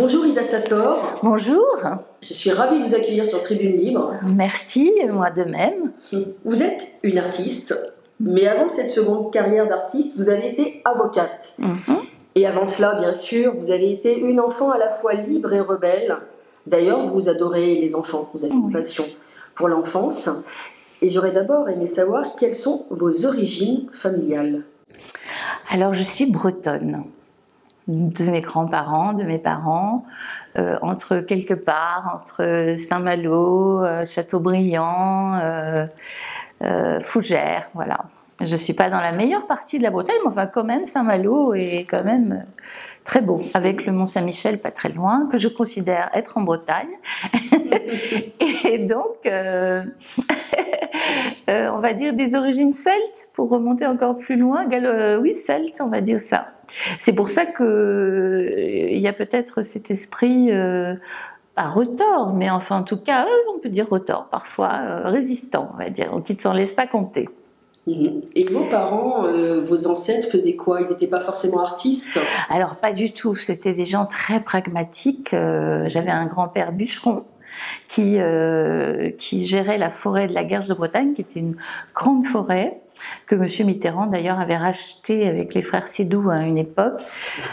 Bonjour Isa Sator. Bonjour. Je suis ravie de vous accueillir sur Tribune Libre. Merci, moi de même. Vous êtes une artiste, mais avant cette seconde carrière d'artiste, vous avez été avocate. Et avant cela, bien sûr, vous avez été une enfant à la fois libre et rebelle. D'ailleurs, vous adorez les enfants, vous avez une passion pour l'enfance. Et j'aurais d'abord aimé savoir quelles sont vos origines familiales. Alors, je suis bretonne. De mes grands-parents, de mes parents, entre quelque part, entre Saint-Malo, Châteaubriand, Fougères, voilà. Je ne suis pas dans la meilleure partie de la Bretagne, mais enfin quand même, Saint-Malo est quand même très beau, avec le Mont-Saint-Michel pas très loin, que je considère être en Bretagne. Et donc, on va dire des origines celtes, pour remonter encore plus loin, oui, celtes, on va dire ça. C'est pour ça qu'il y a peut-être cet esprit, pas retors, mais enfin en tout cas, on peut dire retors parfois, résistant, on va dire, qui ne s'en laisse pas compter. Et vos parents, vos ancêtres faisaient quoi? Ils n'étaient pas forcément artistes? Alors pas du tout, c'était des gens très pragmatiques. J'avais un grand-père bûcheron qui gérait la forêt de la Guerche de Bretagne, qui était une grande forêt que M. Mitterrand d'ailleurs avait racheté avec les frères Sédou à une époque,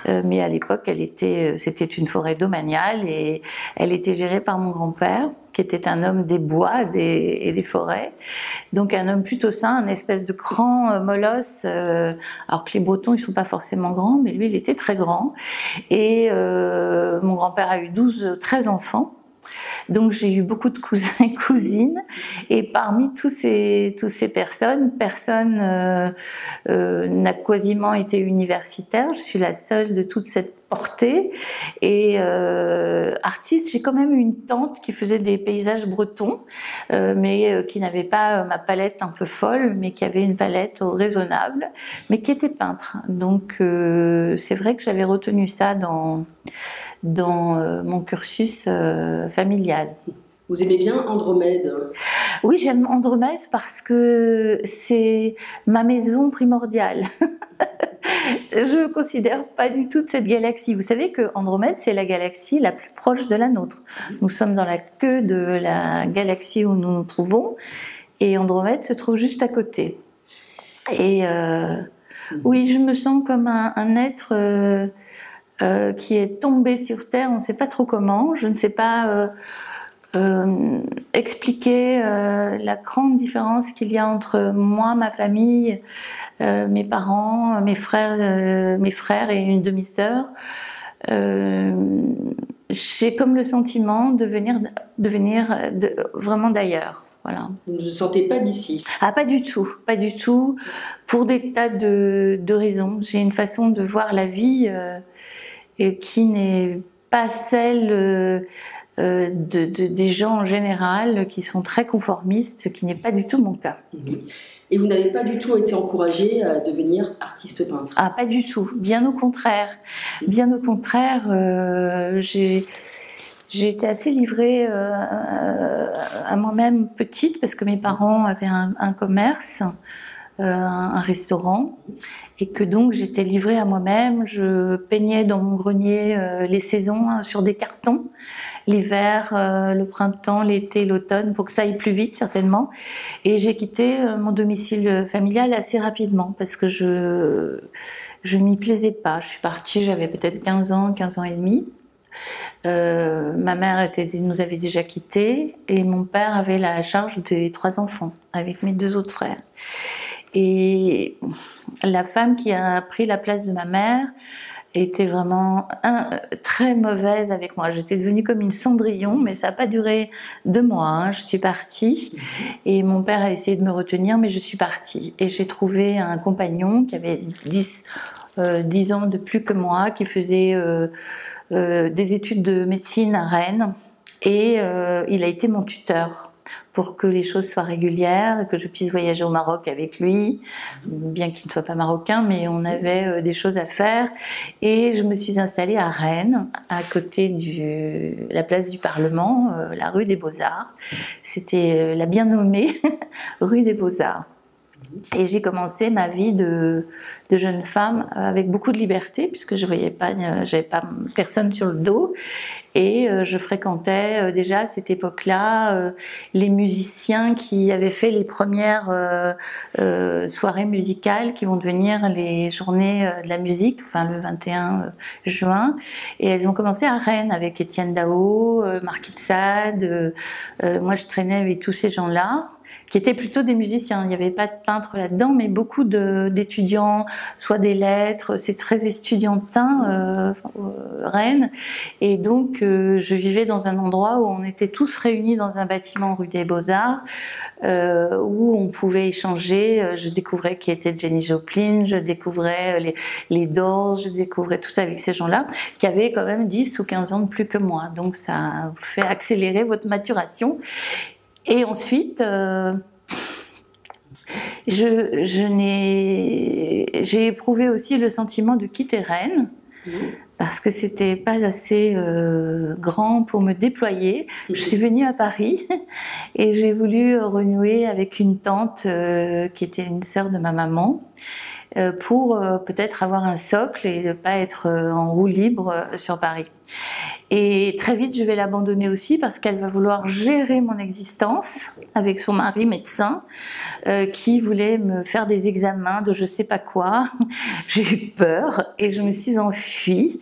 mais à l'époque c'était une forêt domaniale et elle était gérée par mon grand-père, qui était un homme des bois et des forêts, donc un homme plutôt sain, un espèce de grand molosse, alors que les Bretons ils sont pas forcément grands, mais lui il était très grand, et mon grand-père a eu 13 enfants. Donc j'ai eu beaucoup de cousins et cousines, et parmi toutes ces personne n'a quasiment été universitaire. Je suis la seule de toute cette portée, et artiste, j'ai quand même eu une tante qui faisait des paysages bretons, mais qui n'avait pas ma palette un peu folle, mais qui avait une palette raisonnable, mais qui était peintre. Donc c'est vrai que j'avais retenu ça dans mon cursus familial. Vous aimez bien Andromède? Oui, j'aime Andromède parce que c'est ma maison primordiale. Je ne considère pas du tout de cette galaxie. Vous savez que Andromède, c'est la galaxie la plus proche de la nôtre. Nous sommes dans la queue de la galaxie où nous nous trouvons, et Andromède se trouve juste à côté. Et oui, je me sens comme un être qui est tombé sur Terre, on ne sait pas trop comment, je ne sais pas expliquer la grande différence qu'il y a entre moi, ma famille, mes parents, mes frères et une demi-sœur. J'ai comme le sentiment de venir vraiment d'ailleurs. Voilà. Vous ne vous sentez pas d'ici? Ah, pas du tout, pas du tout, pour des tas de raisons. J'ai une façon de voir la vie et qui n'est pas celle des gens en général, qui sont très conformistes, ce qui n'est pas du tout mon cas. Et vous n'avez pas du tout été encouragée à devenir artiste peintre? Ah, pas du tout, bien au contraire. Bien au contraire, j'ai été assez livrée à moi-même petite, parce que mes parents avaient un commerce, un restaurant, et que donc j'étais livrée à moi-même. Je peignais dans mon grenier les saisons sur des cartons, l'hiver, le printemps, l'été, l'automne, pour que ça aille plus vite certainement. Et j'ai quitté mon domicile familial assez rapidement parce que je m'y plaisais pas. Je suis partie, j'avais peut-être 15 ans et demi. Ma mère nous avait déjà quittés, et mon père avait la charge des 3 enfants avec mes 2 autres frères. Et la femme qui a pris la place de ma mère était vraiment très mauvaise avec moi. J'étais devenue comme une Cendrillon, mais ça n'a pas duré 2 mois. Hein. Je suis partie, et mon père a essayé de me retenir, mais je suis partie. Et j'ai trouvé un compagnon qui avait 10 ans de plus que moi, qui faisait des études de médecine à Rennes, et il a été mon tuteur pour que les choses soient régulières et que je puisse voyager au Maroc avec lui, bien qu'il ne soit pas marocain, mais on avait des choses à faire. Et je me suis installée à Rennes, à côté de la place du Parlement, la rue des Beaux-Arts. C'était la bien nommée rue des Beaux-Arts. Et j'ai commencé ma vie de jeune femme avec beaucoup de liberté, puisque je voyais pas, j'avais pas personne sur le dos. Et je fréquentais déjà à cette époque-là les musiciens qui avaient fait les premières soirées musicales qui vont devenir les journées de la musique, enfin le 21 juin. Et elles ont commencé à Rennes avec Étienne Dao, Marquis de Sade. Moi, je traînais avec tous ces gens-là, qui étaient plutôt des musiciens. Il n'y avait pas de peintres là-dedans, mais beaucoup d'étudiants, soit des lettres. C'est très estudiantin, Rennes. Et donc, je vivais dans un endroit où on était tous réunis dans un bâtiment rue des Beaux-Arts, où on pouvait échanger. Je découvrais qui était Jenny Joplin, je découvrais les Doors, je découvrais tout ça avec ces gens-là, qui avaient quand même 10 ou 15 ans de plus que moi. Donc, ça vous fait accélérer votre maturation. Et ensuite, j'ai éprouvé aussi le sentiment de quitter Rennes, parce que c'était pas assez grand pour me déployer. Je suis venue à Paris et j'ai voulu renouer avec une tante qui était une sœur de ma maman, pour peut-être avoir un socle et ne pas être en roue libre sur Paris. Et très vite, je vais l'abandonner aussi parce qu'elle va vouloir gérer mon existence avec son mari médecin qui voulait me faire des examens de je sais pas quoi. J'ai eu peur et je me suis enfuie.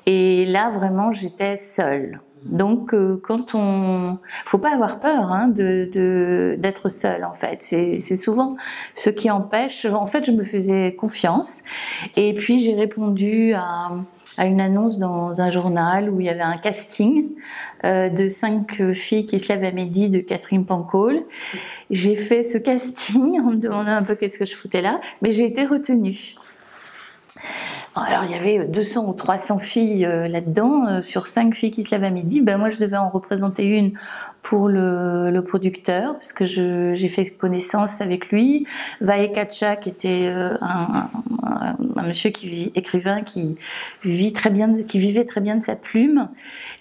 Et là, vraiment, j'étais seule. Donc, faut pas avoir peur d'être seule en fait. C'est souvent ce qui empêche. En fait, je me faisais confiance et puis j'ai répondu à une annonce dans un journal où il y avait un casting de 5 filles qui se lèvent à midi de Catherine Pancol. J'ai fait ce casting en me demandant un peu qu'est-ce que je foutais là, mais j'ai été retenue. Alors, il y avait 200 ou 300 filles là-dedans, sur 5 filles qui se lèvent à midi. Ben, moi, je devais en représenter une pour le producteur, parce que j'ai fait connaissance avec lui. Vae Katcha, qui était un monsieur écrivain qui vivait très bien de sa plume,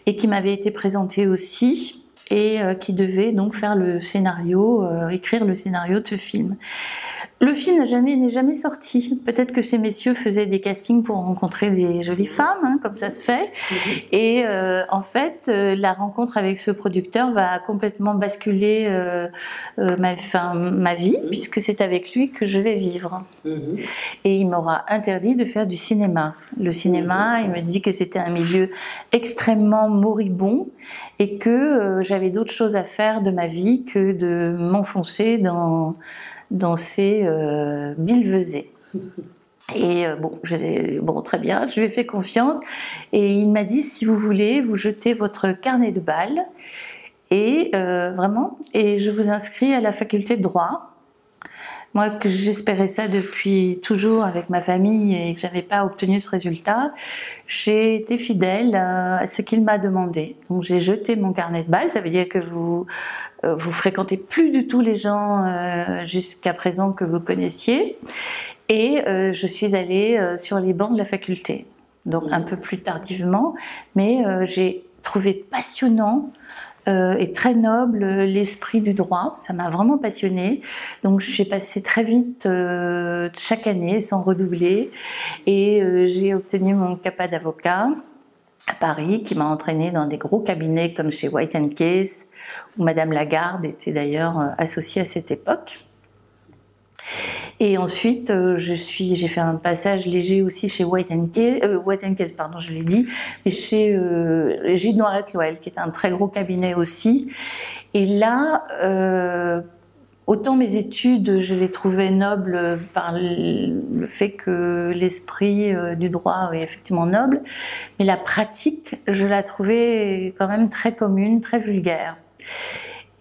et qui m'avait été présenté aussi, et qui devait donc faire le scénario, écrire le scénario de ce film. Le film n'est jamais sorti. Peut-être que ces messieurs faisaient des castings pour rencontrer des jolies femmes, comme ça se fait. Et en fait, la rencontre avec ce producteur va complètement basculer ma vie, puisque c'est avec lui que je vais vivre. Et il m'aura interdit de faire du cinéma. Le cinéma, il me dit que c'était un milieu extrêmement moribond et que j'avais d'autres choses à faire de ma vie que de m'enfoncer dans ces billevesées. Et bon, très bien, je lui ai fait confiance et il m'a dit si vous voulez, vous jetez votre carnet de balles et vraiment, et je vous inscris à la faculté de droit. Moi, que j'espérais ça depuis toujours avec ma famille et que j'avais pas obtenu ce résultat, j'ai été fidèle à ce qu'il m'a demandé. Donc j'ai jeté mon carnet de balles, ça veut dire que vous fréquentez plus du tout les gens jusqu'à présent que vous connaissiez, et je suis allée sur les bancs de la faculté. Donc un peu plus tardivement, mais j'ai trouvé passionnant et très noble l'esprit du droit, ça m'a vraiment passionnée. Donc je suis passée très vite chaque année sans redoubler et j'ai obtenu mon CAPA d'avocat à Paris qui m'a entraînée dans des gros cabinets comme chez White & Case où Madame Lagarde était d'ailleurs associée à cette époque. Et ensuite, j'ai fait un passage léger aussi chez White & Case, pardon, je l'ai dit, mais chez Gilles Noiret-Loel, qui est un très gros cabinet aussi. Et là, autant mes études, je les trouvais nobles par le fait que l'esprit du droit est effectivement noble, mais la pratique, je la trouvais quand même très commune, très vulgaire.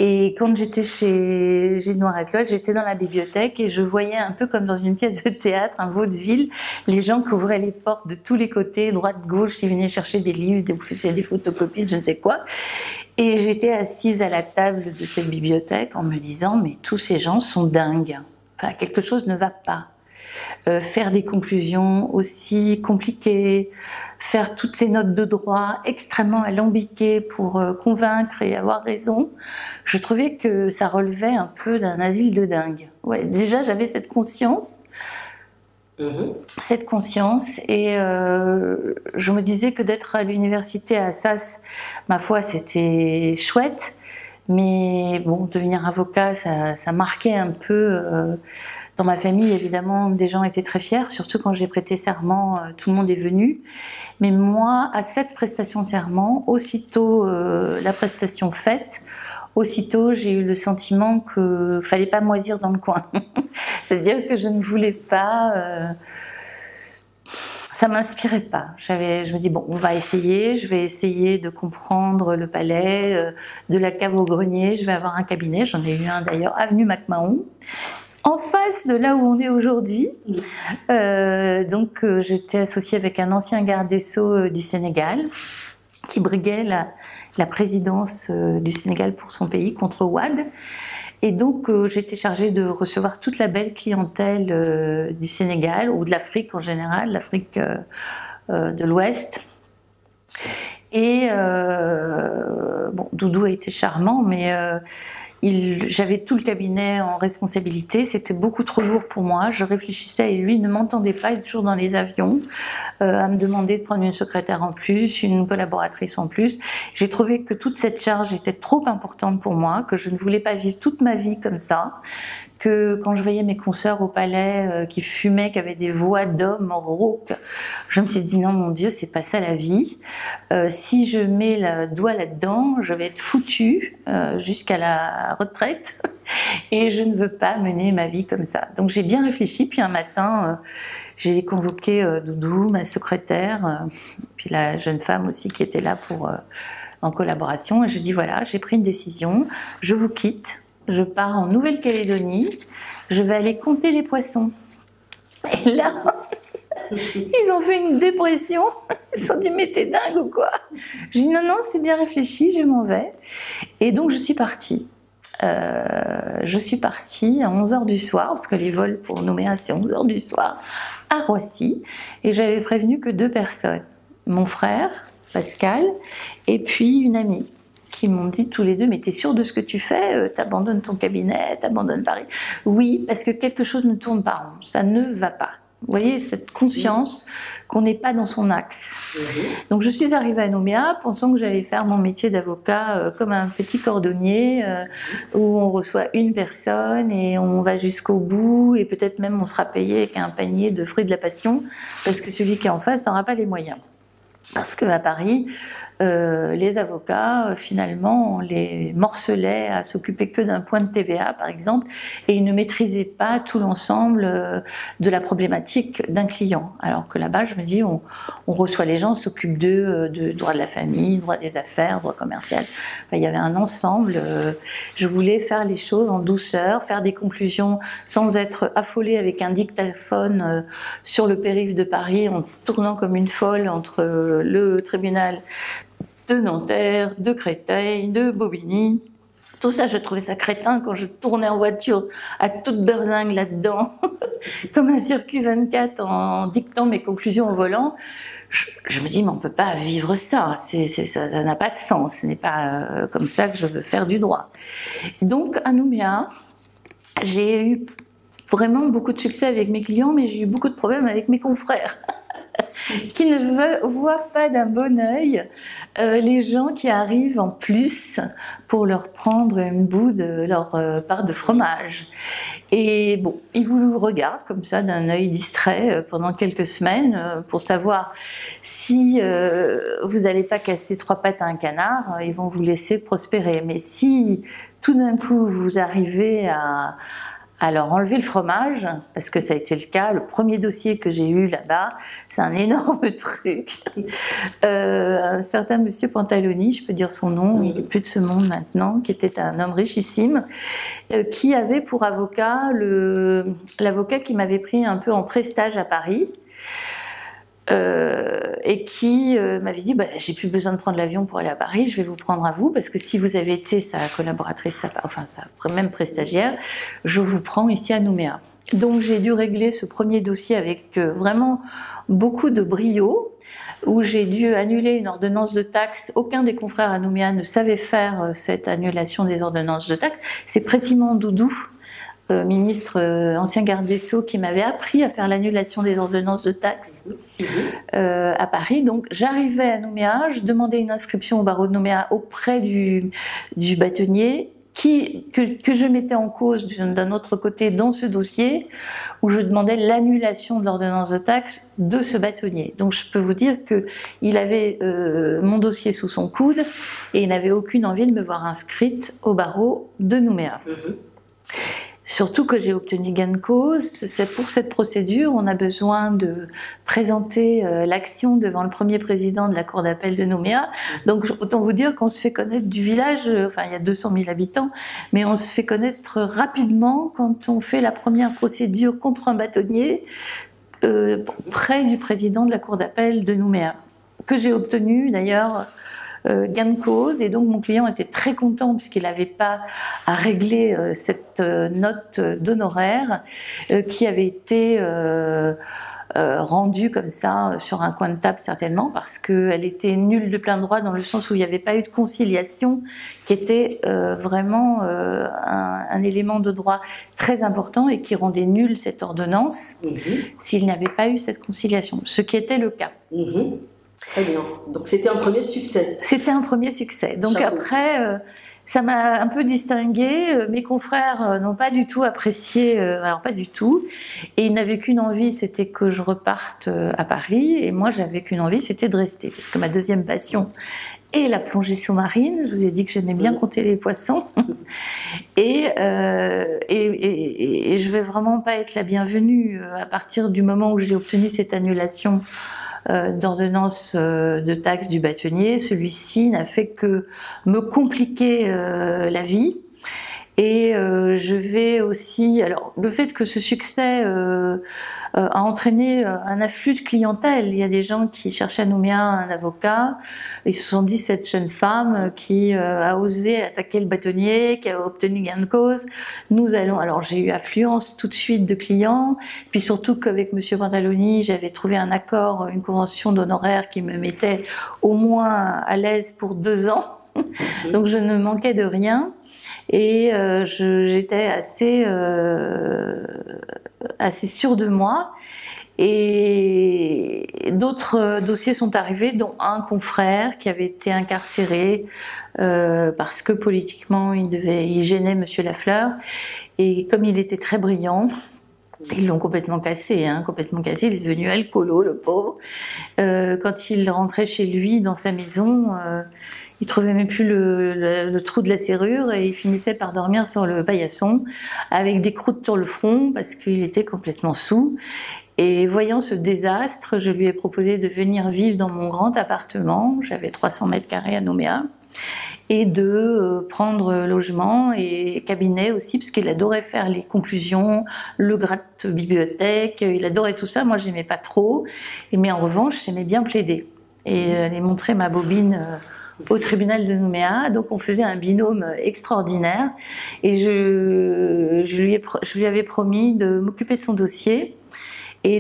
Et quand j'étais chez Gilles Noiret-Loel, j'étais dans la bibliothèque et je voyais un peu comme dans une pièce de théâtre, un vaudeville, les gens qui ouvraient les portes de tous les côtés, droite, gauche, ils venaient chercher des livres, des photocopies, je ne sais quoi. Et j'étais assise à la table de cette bibliothèque en me disant, mais tous ces gens sont dingues. Enfin, quelque chose ne va pas. faire des conclusions aussi compliquées, faire toutes ces notes de droit extrêmement alambiquées pour convaincre et avoir raison, je trouvais que ça relevait un peu d'un asile de dingue. Ouais, déjà, j'avais cette conscience. Cette conscience et je me disais que d'être à l'université à Assas, ma foi, c'était chouette, mais bon, devenir avocat, ça marquait un peu. Dans ma famille, évidemment, des gens étaient très fiers, surtout quand j'ai prêté serment, tout le monde est venu. Mais moi, à cette prestation de serment, aussitôt la prestation faite, aussitôt j'ai eu le sentiment qu'il ne fallait pas moisir dans le coin. C'est-à-dire que je ne voulais pas... ça ne m'inspirait pas. Je me dis, bon, on va essayer, je vais essayer de comprendre le palais, de la cave au grenier, je vais avoir un cabinet, j'en ai eu un d'ailleurs, avenue MacMahon, en face de là où on est aujourd'hui. Donc j'étais associée avec un ancien garde des Sceaux du Sénégal, qui briguait la présidence du Sénégal pour son pays contre Wade. Et donc, j'étais chargée de recevoir toute la belle clientèle du Sénégal, ou de l'Afrique en général, l'Afrique de l'Ouest. Et bon, Doudou a été charmant, mais j'avais tout le cabinet en responsabilité, c'était beaucoup trop lourd pour moi, je réfléchissais et lui ne m'entendait pas, il est toujours dans les avions, à me demander de prendre une secrétaire en plus, une collaboratrice en plus. J'ai trouvé que toute cette charge était trop importante pour moi, que je ne voulais pas vivre toute ma vie comme ça, que quand je voyais mes consoeurs au palais qui fumaient, qui avaient des voix d'hommes rauques, je me suis dit non mon Dieu, c'est pas ça la vie. Si je mets le doigt là-dedans, je vais être foutue jusqu'à la retraite et je ne veux pas mener ma vie comme ça. Donc j'ai bien réfléchi, puis un matin j'ai convoqué Doudou, ma secrétaire, puis la jeune femme aussi qui était là en collaboration, et je dis voilà, j'ai pris une décision, je vous quitte. Je pars en Nouvelle-Calédonie, je vais aller compter les poissons. Et là, ils ont fait une dépression, ils se sont dit mais t'es dingue ou quoi? Je dis non, c'est bien réfléchi, je m'en vais. Et donc je suis partie. Je suis partie à 11h du soir, parce que les vols pour Nouméa c'est 11h du soir, à Roissy. Et j'avais prévenu que 2 personnes, mon frère, Pascal, et puis une amie. Qui m'ont dit tous les deux, mais t'es sûre de ce que tu fais? T'abandonnes ton cabinet, t'abandonnes Paris? Oui, parce que quelque chose ne tourne pas rond, ça ne va pas. Vous voyez, cette conscience qu'on n'est pas dans son axe. Donc je suis arrivée à Nouméa pensant que j'allais faire mon métier d'avocat comme un petit cordonnier où on reçoit une personne et on va jusqu'au bout et peut-être même on sera payé avec un panier de fruits de la passion parce que celui qui est en face n'aura pas les moyens. Parce qu'à Paris, les avocats, finalement, on les morcelait à s'occuper que d'un point de TVA, par exemple, et ils ne maîtrisaient pas tout l'ensemble de la problématique d'un client. Alors que là-bas, je me dis, on reçoit les gens, on s'occupe d'eux, de droit de la famille, droit des affaires, droit commercial. Enfin, il y avait un ensemble. Je voulais faire les choses en douceur, faire des conclusions sans être affolée avec un dictaphone sur le périph' de Paris, en tournant comme une folle entre le tribunal de Nanterre, de Créteil, de Bobigny. Tout ça, je trouvais ça crétin quand je tournais en voiture à toute berzingue là-dedans, comme un circuit 24 en dictant mes conclusions au volant. Je me dis, mais on ne peut pas vivre ça, ça n'a pas de sens, ce n'est pas comme ça que je veux faire du droit. Donc, à Nouméa, j'ai eu vraiment beaucoup de succès avec mes clients, mais j'ai eu beaucoup de problèmes avec mes confrères. Qui ne voient pas d'un bon œil les gens qui arrivent en plus pour leur prendre une bout de leur part de fromage. Et bon, ils vous regardent comme ça d'un œil distrait pendant quelques semaines pour savoir si vous n'allez pas casser 3 pattes à un canard, ils vont vous laisser prospérer. Mais si tout d'un coup vous arrivez à leur enlever le fromage, parce que ça a été le cas, le premier dossier que j'ai eu là-bas, c'est un énorme truc. Un certain monsieur Pantaloni, je peux dire son nom, il n'est plus de ce monde maintenant, qui était un homme richissime, qui avait pour avocat l'avocat qui m'avait pris un peu en prestage à Paris, et qui m'avait dit j'ai plus besoin de prendre l'avion pour aller à Paris, je vais vous prendre à vous parce que si vous avez été sa collaboratrice, enfin sa même prestagiaire, je vous prends ici à Nouméa. Donc j'ai dû régler ce premier dossier avec vraiment beaucoup de brio, où j'ai dû annuler une ordonnance de taxe. Aucun des confrères à Nouméa ne savait faire cette annulation des ordonnances de taxe. C'est précisément Doudou, ministre, ancien garde des Sceaux, qui m'avait appris à faire l'annulation des ordonnances de taxe à Paris. Donc j'arrivais à Nouméa, je demandais une inscription au barreau de Nouméa auprès du bâtonnier, que je mettais en cause d'un autre côté dans ce dossier, où je demandais l'annulation de l'ordonnance de taxe de ce bâtonnier. Donc je peux vous dire qu'il avait mon dossier sous son coude et il n'avait aucune envie de me voir inscrite au barreau de Nouméa. Surtout que j'ai obtenu gain de cause. Pour cette procédure, on a besoin de présenter l'action devant le premier président de la cour d'appel de Nouméa. Donc autant vous dire qu'on se fait connaître du village, enfin il y a 200 000 habitants, mais on se fait connaître rapidement quand on fait la première procédure contre un bâtonnier près du président de la cour d'appel de Nouméa, que j'ai obtenu d'ailleurs gain de cause, et donc mon client était très content puisqu'il n'avait pas à régler cette note d'honoraire qui avait été rendue comme ça sur un coin de table, certainement parce qu'elle était nulle de plein droit, dans le sens où il n'y avait pas eu de conciliation, qui était vraiment un élément de droit très important et qui rendait nulle cette ordonnance s'il n'y avait pas eu cette conciliation, ce qui était le cas. Très bien. Donc c'était un premier succès. C'était un premier succès. Donc chapeau. Après, ça m'a un peu distinguée. Mes confrères n'ont pas du tout apprécié, alors pas du tout. Et ils n'avaient qu'une envie, c'était que je reparte à Paris. Et moi, j'avais qu'une envie, c'était de rester. Parce que ma deuxième passion est la plongée sous-marine. Je vous ai dit que j'aimais bien compter les poissons. Et je vais vraiment pas être la bienvenue à partir du moment où j'ai obtenu cette annulation d'ordonnance de taxe du bâtonnier. Celui-ci n'a fait que me compliquer la vie. Et je vais aussi... Alors, le fait que ce succès a entraîné un afflux de clientèle. Il y a des gens qui cherchaient à Nouméa un avocat. Ils se sont dit, cette jeune femme qui a osé attaquer le bâtonnier, qui a obtenu gain de cause, nous allons... Alors, j'ai eu affluence tout de suite de clients. Puis surtout qu'avec Monsieur Pantaloni, j'avais trouvé un accord, une convention d'honoraires qui me mettait au moins à l'aise pour 2 ans. Donc, je ne manquais de rien. Et j'étais assez sûre de moi. Et d'autres dossiers sont arrivés, dont un confrère qui avait été incarcéré parce que politiquement il gênait Monsieur Lafleur. Et comme il était très brillant, ils l'ont complètement cassé, il est devenu alcoolo, le pauvre. Quand il rentrait chez lui, dans sa maison, il trouvait même plus le trou de la serrure et il finissait par dormir sur le paillasson avec des croûtes sur le front parce qu'il était complètement saoul. Et voyant ce désastre, je lui ai proposé de venir vivre dans mon grand appartement. J'avais 300 mètres carrés à Nouméa. Et de prendre logement et cabinet aussi, parce qu'il adorait faire les conclusions, le gratte-bibliothèque, il adorait tout ça. Moi, j'aimais pas trop, mais en revanche, j'aimais bien plaider et aller montrer ma bobine au tribunal de Nouméa. Donc, on faisait un binôme extraordinaire et je lui avais promis de m'occuper de son dossier et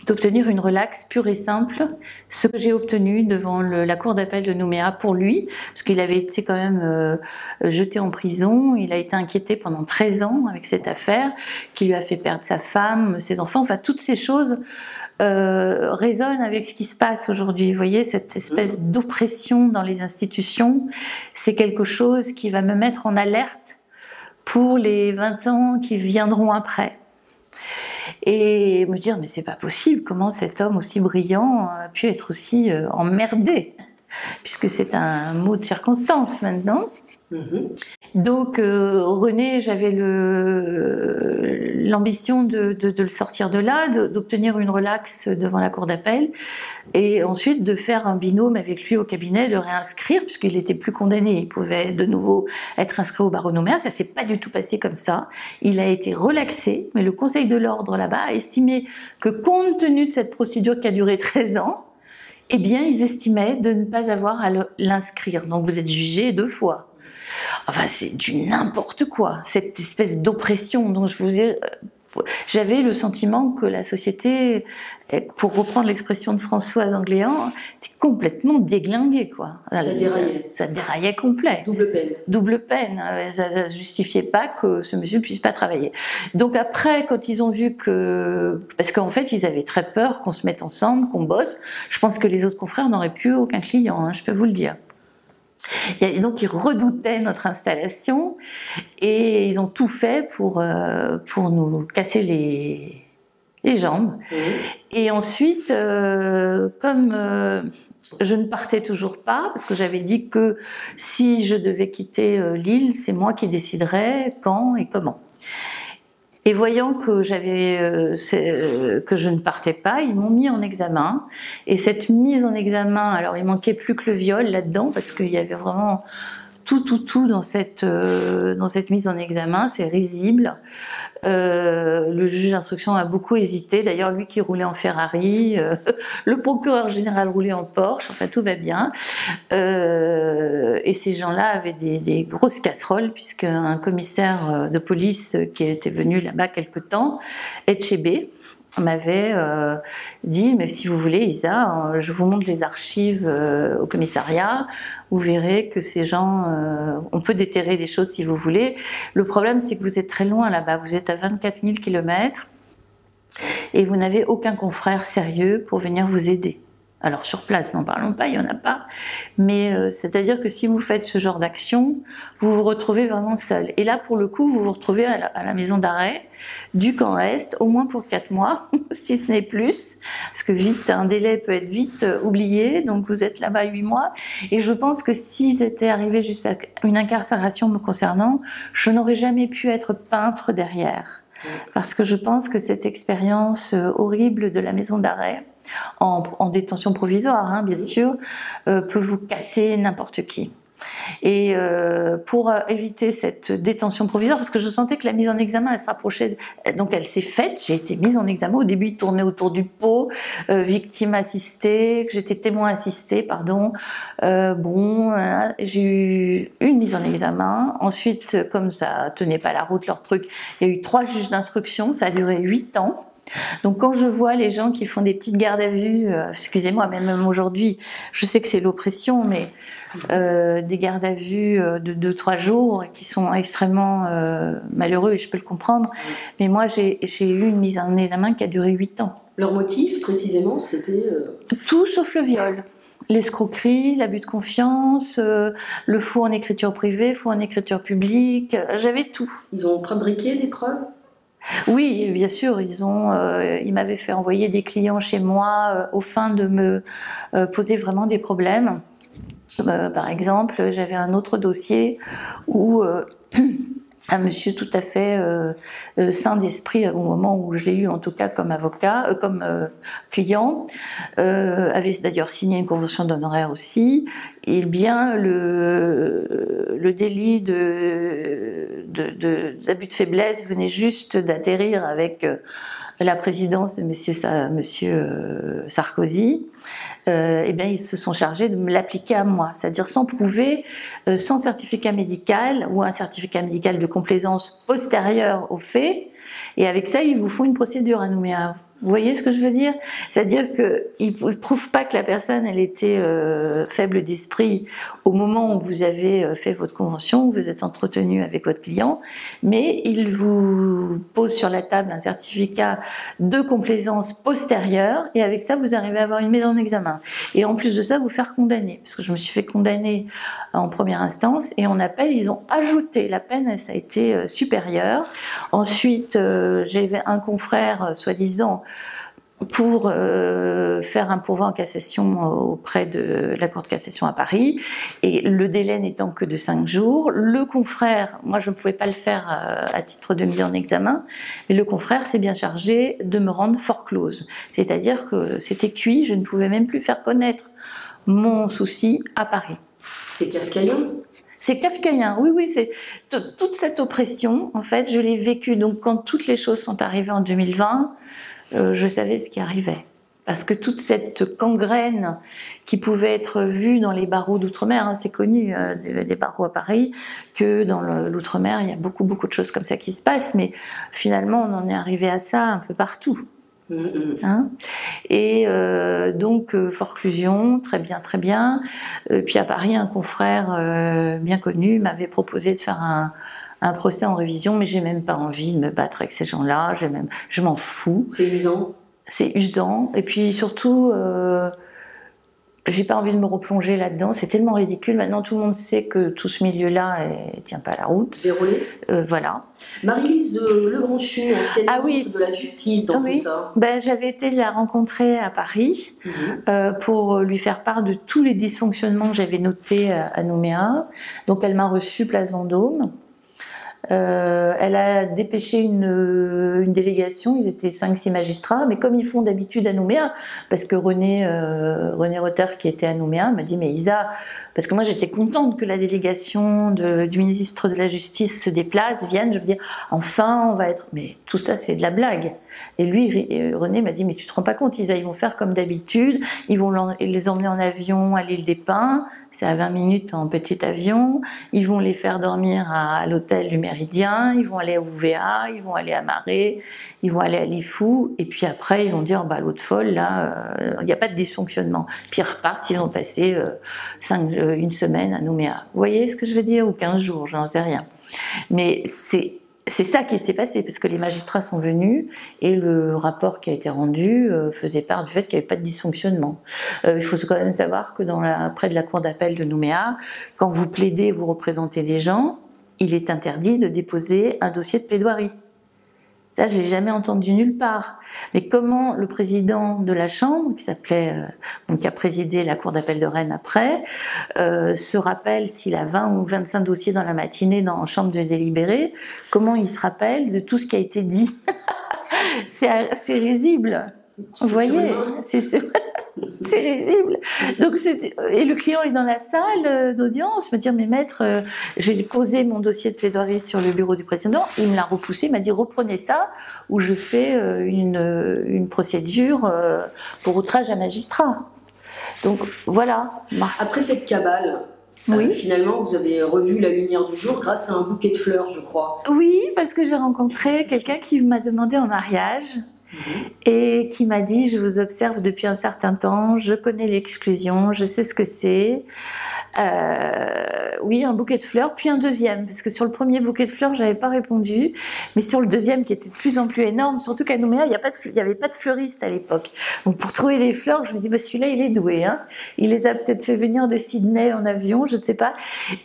d'obtenir une relaxe pure et simple, ce que j'ai obtenu devant la cour d'appel de Nouméa pour lui, parce qu'il avait été quand même jeté en prison, il a été inquiété pendant 13 ans avec cette affaire, qui lui a fait perdre sa femme, ses enfants, enfin toutes ces choses résonnent avec ce qui se passe aujourd'hui. Vous voyez, cette espèce d'oppression dans les institutions, c'est quelque chose qui va me mettre en alerte pour les 20 ans qui viendront après. Et me dire, mais c'est pas possible, comment cet homme aussi brillant a pu être aussi emmerdé, puisque c'est un mot de circonstance maintenant. Donc René, j'avais l'ambition de le sortir de là, d'obtenir une relaxe devant la cour d'appel, et ensuite de faire un binôme avec lui au cabinet, de réinscrire, puisqu'il n'était plus condamné, il pouvait de nouveau être inscrit au barreau de Nouméa. Ça s'est pas du tout passé comme ça. Il a été relaxé, mais le Conseil de l'ordre là-bas a estimé que compte tenu de cette procédure qui a duré 13 ans, eh bien, ils estimaient de ne pas avoir à l'inscrire. Donc vous êtes jugé 2 fois. Enfin, c'est du n'importe quoi, cette espèce d'oppression dont je vous dis. J'avais le sentiment que la société, pour reprendre l'expression de Françoise Angléan, était complètement déglinguée, quoi. Ça déraillait. Ça déraillait complet. Double peine. Double peine. Ça ne justifiait pas que ce monsieur ne puisse pas travailler. Donc après, quand ils ont vu que... Parce qu'en fait, ils avaient très peur qu'on se mette ensemble, qu'on bosse. Je pense que les autres confrères n'auraient plus aucun client, hein, je peux vous le dire. Et donc ils redoutaient notre installation et ils ont tout fait pour nous casser les jambes. Mmh. Et ensuite, comme je ne partais toujours pas, parce que j'avais dit que si je devais quitter l'île, c'est moi qui déciderais quand et comment. Et voyant que que je ne partais pas, ils m'ont mis en examen. Et cette mise en examen, alors il manquait plus que le viol là-dedans, parce qu'il y avait vraiment tout dans cette mise en examen, c'est risible. Le juge d'instruction a beaucoup hésité, d'ailleurs lui qui roulait en Ferrari, le procureur général roulait en Porsche, enfin tout va bien. Et ces gens-là avaient des grosses casseroles, puisqu'un commissaire de police qui était venu là-bas quelque temps, Etchebé, m'avait dit, mais si vous voulez Isa, je vous montre les archives au commissariat, vous verrez que ces gens, on peut déterrer des choses si vous voulez. Le problème c'est que vous êtes très loin là-bas, vous êtes à 24 000 km et vous n'avez aucun confrère sérieux pour venir vous aider. Alors sur place, n'en parlons pas, il n'y en a pas, mais c'est-à-dire que si vous faites ce genre d'action, vous vous retrouvez vraiment seul. Et là, pour le coup, vous vous retrouvez à la maison d'arrêt du camp Est, au moins pour 4 mois, si ce n'est plus, parce que vite, un délai peut être vite oublié, donc vous êtes là-bas 8 mois. Et je pense que s'ils étaient arrivés jusqu'à une incarcération me concernant, je n'aurais jamais pu être peintre derrière. Parce que je pense que cette expérience horrible de la maison d'arrêt, en détention provisoire, hein, bien sûr, peut vous casser n'importe qui. Et pour éviter cette détention provisoire, parce que je sentais que la mise en examen, elle se rapprochait, donc elle s'est faite, j'ai été mise en examen, au début il tournait autour du pot, victime assistée, que j'étais témoin assisté, pardon, voilà, j'ai eu une mise en examen, ensuite comme ça tenait pas la route leur truc, il y a eu 3 juges d'instruction, ça a duré 8 ans. Donc quand je vois les gens qui font des petites gardes à vue, excusez-moi, même aujourd'hui, je sais que c'est l'oppression, mais des gardes à vue de 2-3 jours qui sont extrêmement malheureux, et je peux le comprendre, mais moi j'ai eu une mise en examen qui a duré 8 ans. Leur motif, précisément, c'était... Tout sauf le viol. L'escroquerie, l'abus de confiance, le faux en écriture privée, faux en écriture publique, j'avais tout. Ils ont fabriqué des preuves ? Oui, bien sûr, ils m'avaient fait envoyer des clients chez moi aux fins de me poser vraiment des problèmes. Par exemple, j'avais un autre dossier où un monsieur tout à fait sain d'esprit au moment où je l'ai eu, en tout cas comme avocat, comme client, avait d'ailleurs signé une convention d'honoraires aussi. Et bien le délit d'abus de faiblesse venait juste d'atterrir avec la présidence de monsieur Sarkozy. Eh bien, ils se sont chargés de me l'appliquer à moi, c'est-à-dire sans prouver, sans certificat médical ou un certificat médical de complaisance postérieur au fait. Et avec ça, ils vous font une procédure à Nouméa. Vous voyez ce que je veux dire? C'est-à-dire qu'ils ne prouvent pas que la personne elle était faible d'esprit au moment où vous avez fait votre convention, où vous êtes entretenu avec votre client, mais ils vous posent sur la table un certificat de complaisance postérieure, et avec ça, vous arrivez à avoir une mise en examen. Et en plus de ça, vous faire condamner, parce que je me suis fait condamner en première instance, et en appel, ils ont ajouté la peine, ça a été supérieur. Ensuite, j'avais un confrère, soi-disant, pour faire un pourvoi en cassation auprès de la Cour de cassation à Paris, et le délai n'étant que de 5 jours. Le confrère, moi je ne pouvais pas le faire à titre de mise en examen, mais le confrère s'est bien chargé de me rendre foreclose, c'est-à-dire que c'était cuit, je ne pouvais même plus faire connaître mon souci à Paris. C'est kafkaïen. C'est kafkaïen, oui, c'est toute cette oppression, en fait, je l'ai vécue. Donc quand toutes les choses sont arrivées en 2020, je savais ce qui arrivait. parce que toute cette gangrène qui pouvait être vue dans les barreaux d'outre-mer, hein, c'est connu des barreaux à Paris, que dans l'outre-mer, il y a beaucoup de choses comme ça qui se passent, mais finalement, on en est arrivé à ça un peu partout. Hein, et donc forclusion, très bien. Puis à Paris, un confrère bien connu m'avait proposé de faire un procès en révision, mais j'ai même pas envie de me battre avec ces gens-là. Je m'en fous. C'est usant. C'est usant. Et puis surtout, j'ai pas envie de me replonger là-dedans. C'est tellement ridicule. Maintenant, tout le monde sait que tout ce milieu-là ne tient pas la route. Vérolé. Voilà. Marie-Lise Lebranchu, ancienne ministre de la Justice, dans tout ça. Ben, j'avais été la rencontrer à Paris pour lui faire part de tous les dysfonctionnements que j'avais notés à Nouméa. Donc, elle m'a reçue place Vendôme. Elle a dépêché une délégation, il était 5-6 magistrats, mais comme ils font d'habitude à Nouméa, parce que René Reuter qui était à Nouméa m'a dit mais Isa, parce que moi j'étais contente que la délégation du ministre de la Justice se déplace, vienne, je me dis enfin on va être, mais tout ça c'est de la blague. Et lui, René m'a dit mais tu te rends pas compte Isa, ils vont faire comme d'habitude, ils vont les emmener en avion à l'île des Pins, c'est à 20 minutes en petit avion, ils vont les faire dormir à l'hôtel du Méridien, ils vont aller à Ouvéa, ils vont aller à Marais, ils vont aller à Lifou, et puis après ils vont dire bah l'autre folle là, il n'y a pas de dysfonctionnement. Puis ils repartent, ils ont passé une semaine à Nouméa. Vous voyez ce que je veux dire, ou 15 jours, j'en sais rien. Mais c'est ça qui s'est passé, parce que les magistrats sont venus et le rapport qui a été rendu faisait part du fait qu'il n'y avait pas de dysfonctionnement. Il faut quand même savoir que près de la cour d'appel de Nouméa, quand vous plaidez, vous représentez des gens, il est interdit de déposer un dossier de plaidoirie. Ça, j'ai jamais entendu nulle part. Mais comment le président de la Chambre, qui a présidé la cour d'appel de Rennes après, se rappelle s'il a 20 ou 25 dossiers dans la matinée dans la chambre de délibéré, comment il se rappelle de tout ce qui a été dit? C'est risible. Vous voyez, c'est risible. Donc, et le client est dans la salle d'audience, me dit mais maître, j'ai posé mon dossier de plaidoirie sur le bureau du président, il me l'a repoussé, il m'a dit reprenez ça, ou je fais une procédure pour outrage à magistrat. Donc voilà. Après cette cabale, finalement, vous avez revu la lumière du jour grâce à un bouquet de fleurs, je crois. Oui, parce que j'ai rencontré quelqu'un qui m'a demandé en mariage. Et qui m'a dit, je vous observe depuis un certain temps, je connais l'exclusion, je sais ce que c'est. Oui, un bouquet de fleurs, puis un deuxième, parce que sur le premier bouquet de fleurs, j'avais pas répondu, mais sur le deuxième, qui était de plus en plus énorme, surtout qu'à Nouméa, il n'y avait pas de fleuriste à l'époque. Donc pour trouver des fleurs, je me dis, bah, celui-là, il est doué. Hein. Il les a peut-être fait venir de Sydney en avion, je ne sais pas.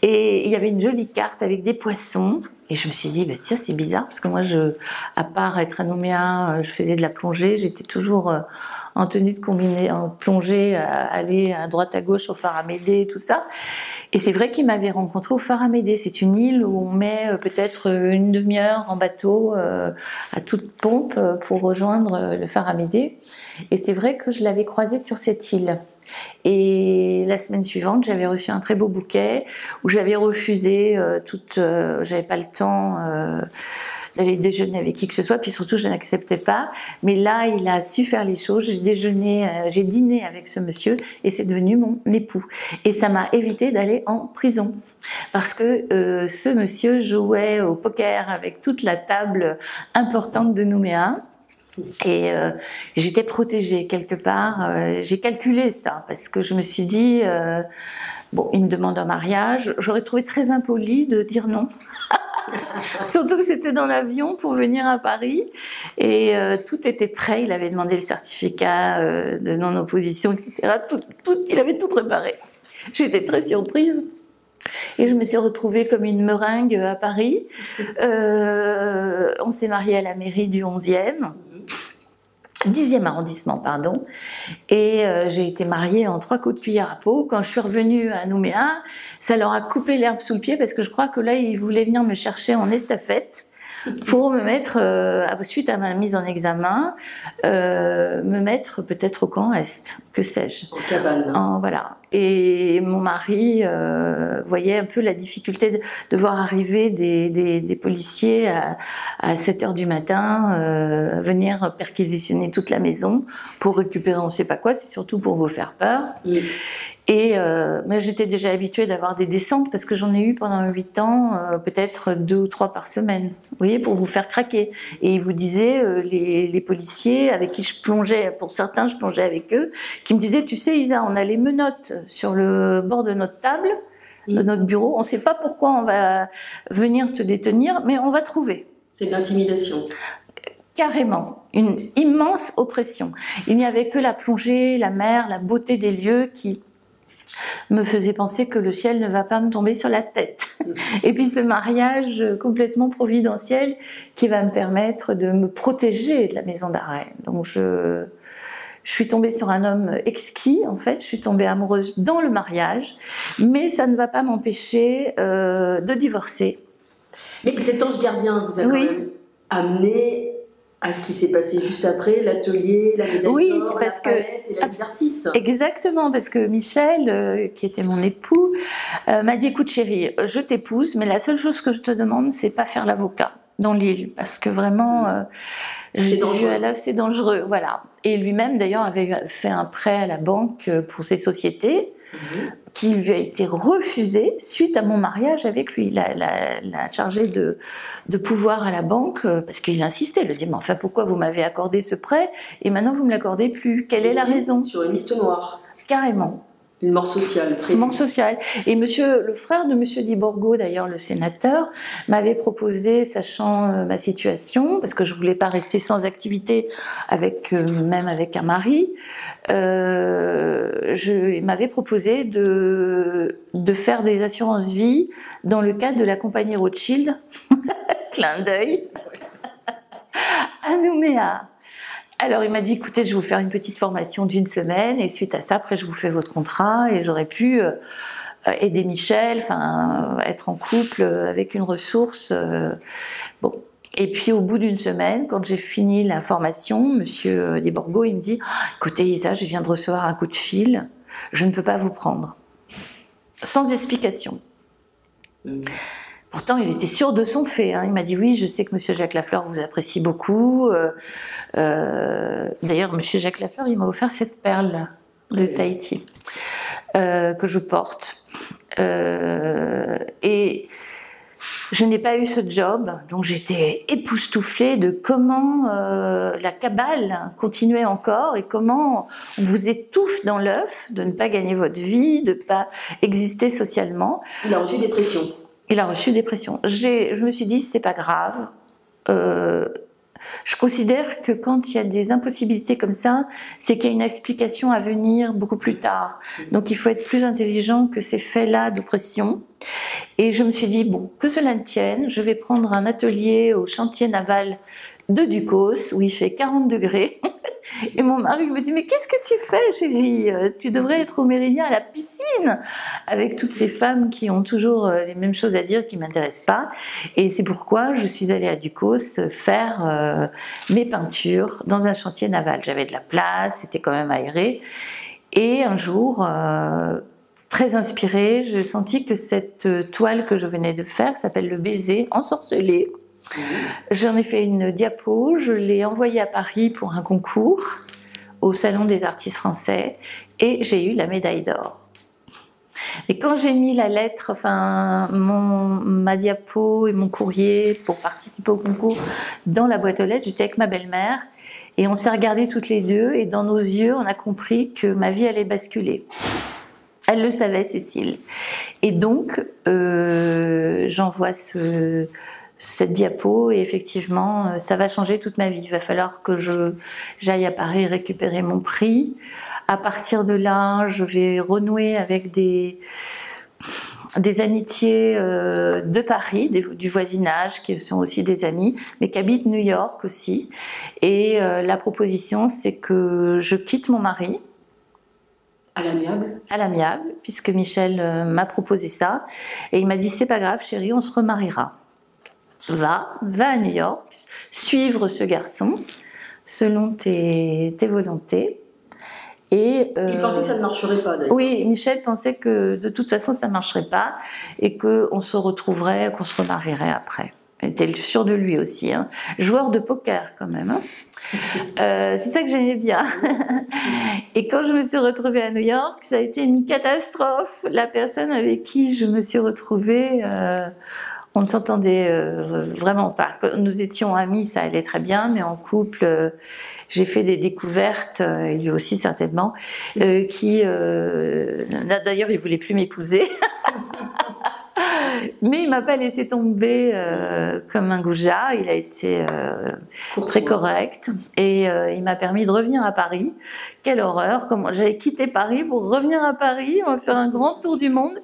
Et il y avait une jolie carte avec des poissons. Et je me suis dit, bah, tiens, c'est bizarre, parce que moi, à part être à Nouméa, je faisais de la plongée, j'étais toujours en tenue de combiner, en plongée, aller à droite à gauche au phare Amédée, tout ça. Et c'est vrai qu'il m'avait rencontré au phare Amédée. C'est une île où on met peut-être une demi-heure en bateau à toute pompe pour rejoindre le phare Amédée. Et c'est vrai que je l'avais croisé sur cette île. Et la semaine suivante, j'avais reçu un très beau bouquet où j'avais refusé j'avais pas le temps d'aller déjeuner avec qui que ce soit, puis surtout je n'acceptais pas. Mais là, il a su faire les choses. J'ai dîné avec ce monsieur et c'est devenu mon époux. Et ça m'a évité d'aller en prison parce que ce monsieur jouait au poker avec toute la table importante de Nouméa. Et j'étais protégée quelque part. J'ai calculé ça parce que je me suis dit, bon, il me demande un mariage. J'aurais trouvé très impoli de dire non. Surtout que c'était dans l'avion pour venir à Paris et tout était prêt. Il avait demandé le certificat de non-opposition, etc. Il avait tout préparé. J'étais très surprise. Et je me suis retrouvée comme une meringue à Paris. On s'est mariés à la mairie du 10e arrondissement, pardon. Et j'ai été mariée en 3 coups de cuillère à peau. Quand je suis revenue à Nouméa, ça leur a coupé l'herbe sous le pied parce que je crois que là, ils voulaient venir me chercher en estafette pour me mettre, suite à ma mise en examen, me mettre peut-être au camp Est, que sais-je. En cabane. Voilà. Et mon mari voyait un peu la difficulté de voir arriver des policiers à 7 heures du matin, venir perquisitionner toute la maison pour récupérer on ne sait pas quoi, c'est surtout pour vous faire peur. Oui. Et moi, j'étais déjà habituée d'avoir des descentes parce que j'en ai eu pendant 8 ans, peut-être 2 ou 3 par semaine, vous voyez, pour vous faire craquer. Et ils vous disaient, les policiers avec qui je plongeais, pour certains, je plongeais avec eux, qui me disaient, tu sais Isa, on a les menottes sur le bord de notre table, de notre bureau, on ne sait pas pourquoi on va venir te détenir, mais on va trouver. C'est de l'intimidation. Carrément, une immense oppression. Il n'y avait que la plongée, la mer, la beauté des lieux qui me faisait penser que le ciel ne va pas me tomber sur la tête. Et puis ce mariage complètement providentiel qui va me permettre de me protéger de la maison d'arrêt. Donc je suis tombée sur un homme exquis, en fait, je suis tombée amoureuse dans le mariage, mais ça ne va pas m'empêcher de divorcer. Mais cet ange gardien vous a quand même amené à ce qui s'est passé juste après, l'atelier, la médaille d'or, la palette et la vie d'artiste. Exactement, parce que Michel, qui était mon époux, m'a dit, écoute chérie, je t'épouse, mais la seule chose que je te demande, c'est pas faire l'avocat dans l'île, parce que vraiment, j'ai vu à l'œuvre, c'est dangereux, voilà. Et lui-même, d'ailleurs, avait fait un prêt à la banque pour ses sociétés, qui lui a été refusé suite à mon mariage avec lui. La chargée de pouvoir à la banque, parce qu'il insistait, il lui dit, mais enfin, pourquoi vous m'avez accordé ce prêt et maintenant vous ne me l'accordez plus? Quelle est la raison? Sur une liste noire. Carrément. Une mort sociale. Une mort sociale. Et le frère de monsieur Di Borgo, d'ailleurs le sénateur, m'avait proposé, sachant ma situation, parce que je voulais pas rester sans activité même avec un mari, il m'avait proposé de faire des assurances vie dans le cadre de la compagnie Rothschild, clin d'œil, à Nouméa. Alors il m'a dit, écoutez, je vais vous faire une petite formation d'1 semaine et suite à ça, après je vous fais votre contrat et j'aurais pu aider Michel, enfin être en couple avec une ressource. Bon. Et puis au bout d'1 semaine, quand j'ai fini la formation, monsieur Di Borgo, il me dit, écoutez Isa, je viens de recevoir un coup de fil, je ne peux pas vous prendre. Sans explication. Pourtant, il était sûr de son fait. Il m'a dit, oui, je sais que monsieur Jacques Lafleur vous apprécie beaucoup. D'ailleurs, monsieur Jacques Lafleur, il m'a offert cette perle de Tahiti que je porte. Et je n'ai pas eu ce job, donc j'étais époustouflée de comment la cabale continuait encore et comment on vous étouffe dans l'œuf de ne pas gagner votre vie, de ne pas exister socialement. Il a reçu des pressions. Il a reçu des pressions. Je me suis dit, c'est pas grave. Je considère que quand il y a des impossibilités comme ça, c'est qu'il y a une explication à venir beaucoup plus tard. Donc il faut être plus intelligent que ces faits-là d'oppression. Et je me suis dit, bon, que cela ne tienne, je vais prendre un atelier au chantier naval de Ducos, où il fait 40 degrés. Et mon mari me dit, mais qu'est-ce que tu fais, chérie? Tu devrais être au Méridien à la piscine, avec toutes ces femmes qui ont toujours les mêmes choses à dire, qui ne m'intéressent pas. Et c'est pourquoi je suis allée à Ducos faire mes peintures dans un chantier naval. J'avais de la place, c'était quand même aéré. Et un jour, très inspirée, je sentis que cette toile que je venais de faire, qui s'appelle Le Baiser ensorcelé, j'en ai fait une diapo, je l'ai envoyée à Paris pour un concours au Salon des artistes français et j'ai eu la médaille d'or. Et quand j'ai mis la lettre, enfin ma diapo et mon courrier pour participer au concours dans la boîte aux lettres, j'étais avec ma belle-mère et on s'est regardés toutes les deux et dans nos yeux on a compris que ma vie allait basculer. Elle le savait, Cécile. Et donc j'envoie cette diapo et effectivement ça va changer toute ma vie. Il va falloir que j'aille à Paris récupérer mon prix. À partir de là, je vais renouer avec des amitiés de Paris, du voisinage, qui sont aussi des amis, mais qui habitent New York aussi. Et la proposition, c'est que je quitte mon mari. À l'amiable? À l'amiable, puisque Michel m'a proposé ça. Et il m'a dit, c'est pas grave chérie, on se remariera. va à New York, suivre ce garçon selon tes volontés. Et il pensait que ça ne marcherait pas, d'ailleurs. Oui, Michel pensait que de toute façon ça ne marcherait pas et qu'on se retrouverait, qu'on se remarierait après. Il était sûr de lui aussi, hein. Joueur de poker quand même, hein. C'est ça que j'aimais bien. Et quand je me suis retrouvée à New York, ça a été une catastrophe. La personne avec qui je me suis retrouvée, on ne s'entendait vraiment pas. Quand nous étions amis, ça allait très bien, mais en couple, j'ai fait des découvertes, et lui aussi certainement, d'ailleurs, il voulait plus m'épouser. Mais il m'a pas laissé tomber comme un goujat. Il a été très correct et il m'a permis de revenir à Paris. Quelle horreur! Comment j'avais quitté Paris pour revenir à Paris, on va faire un grand tour du monde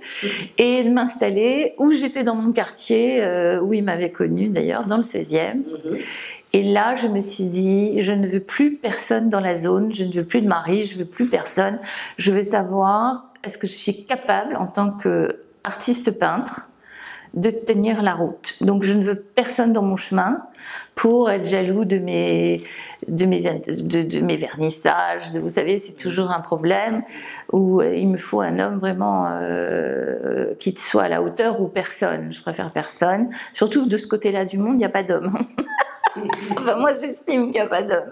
et de m'installer où j'étais dans mon quartier où il m'avait connue d'ailleurs, dans le 16e. Et là, je me suis dit, je ne veux plus personne dans la zone, je ne veux plus de mari, je ne veux plus personne. Je veux savoir, est-ce que je suis capable en tant qu'artiste peintre de tenir la route. Donc je ne veux personne dans mon chemin pour être jaloux de mes vernissages. Vous savez, c'est toujours un problème où il me faut un homme vraiment qui soit à la hauteur ou personne. Je préfère personne. Surtout de ce côté-là du monde, il n'y a pas d'homme. Enfin, moi, j'estime qu'il n'y a pas d'homme.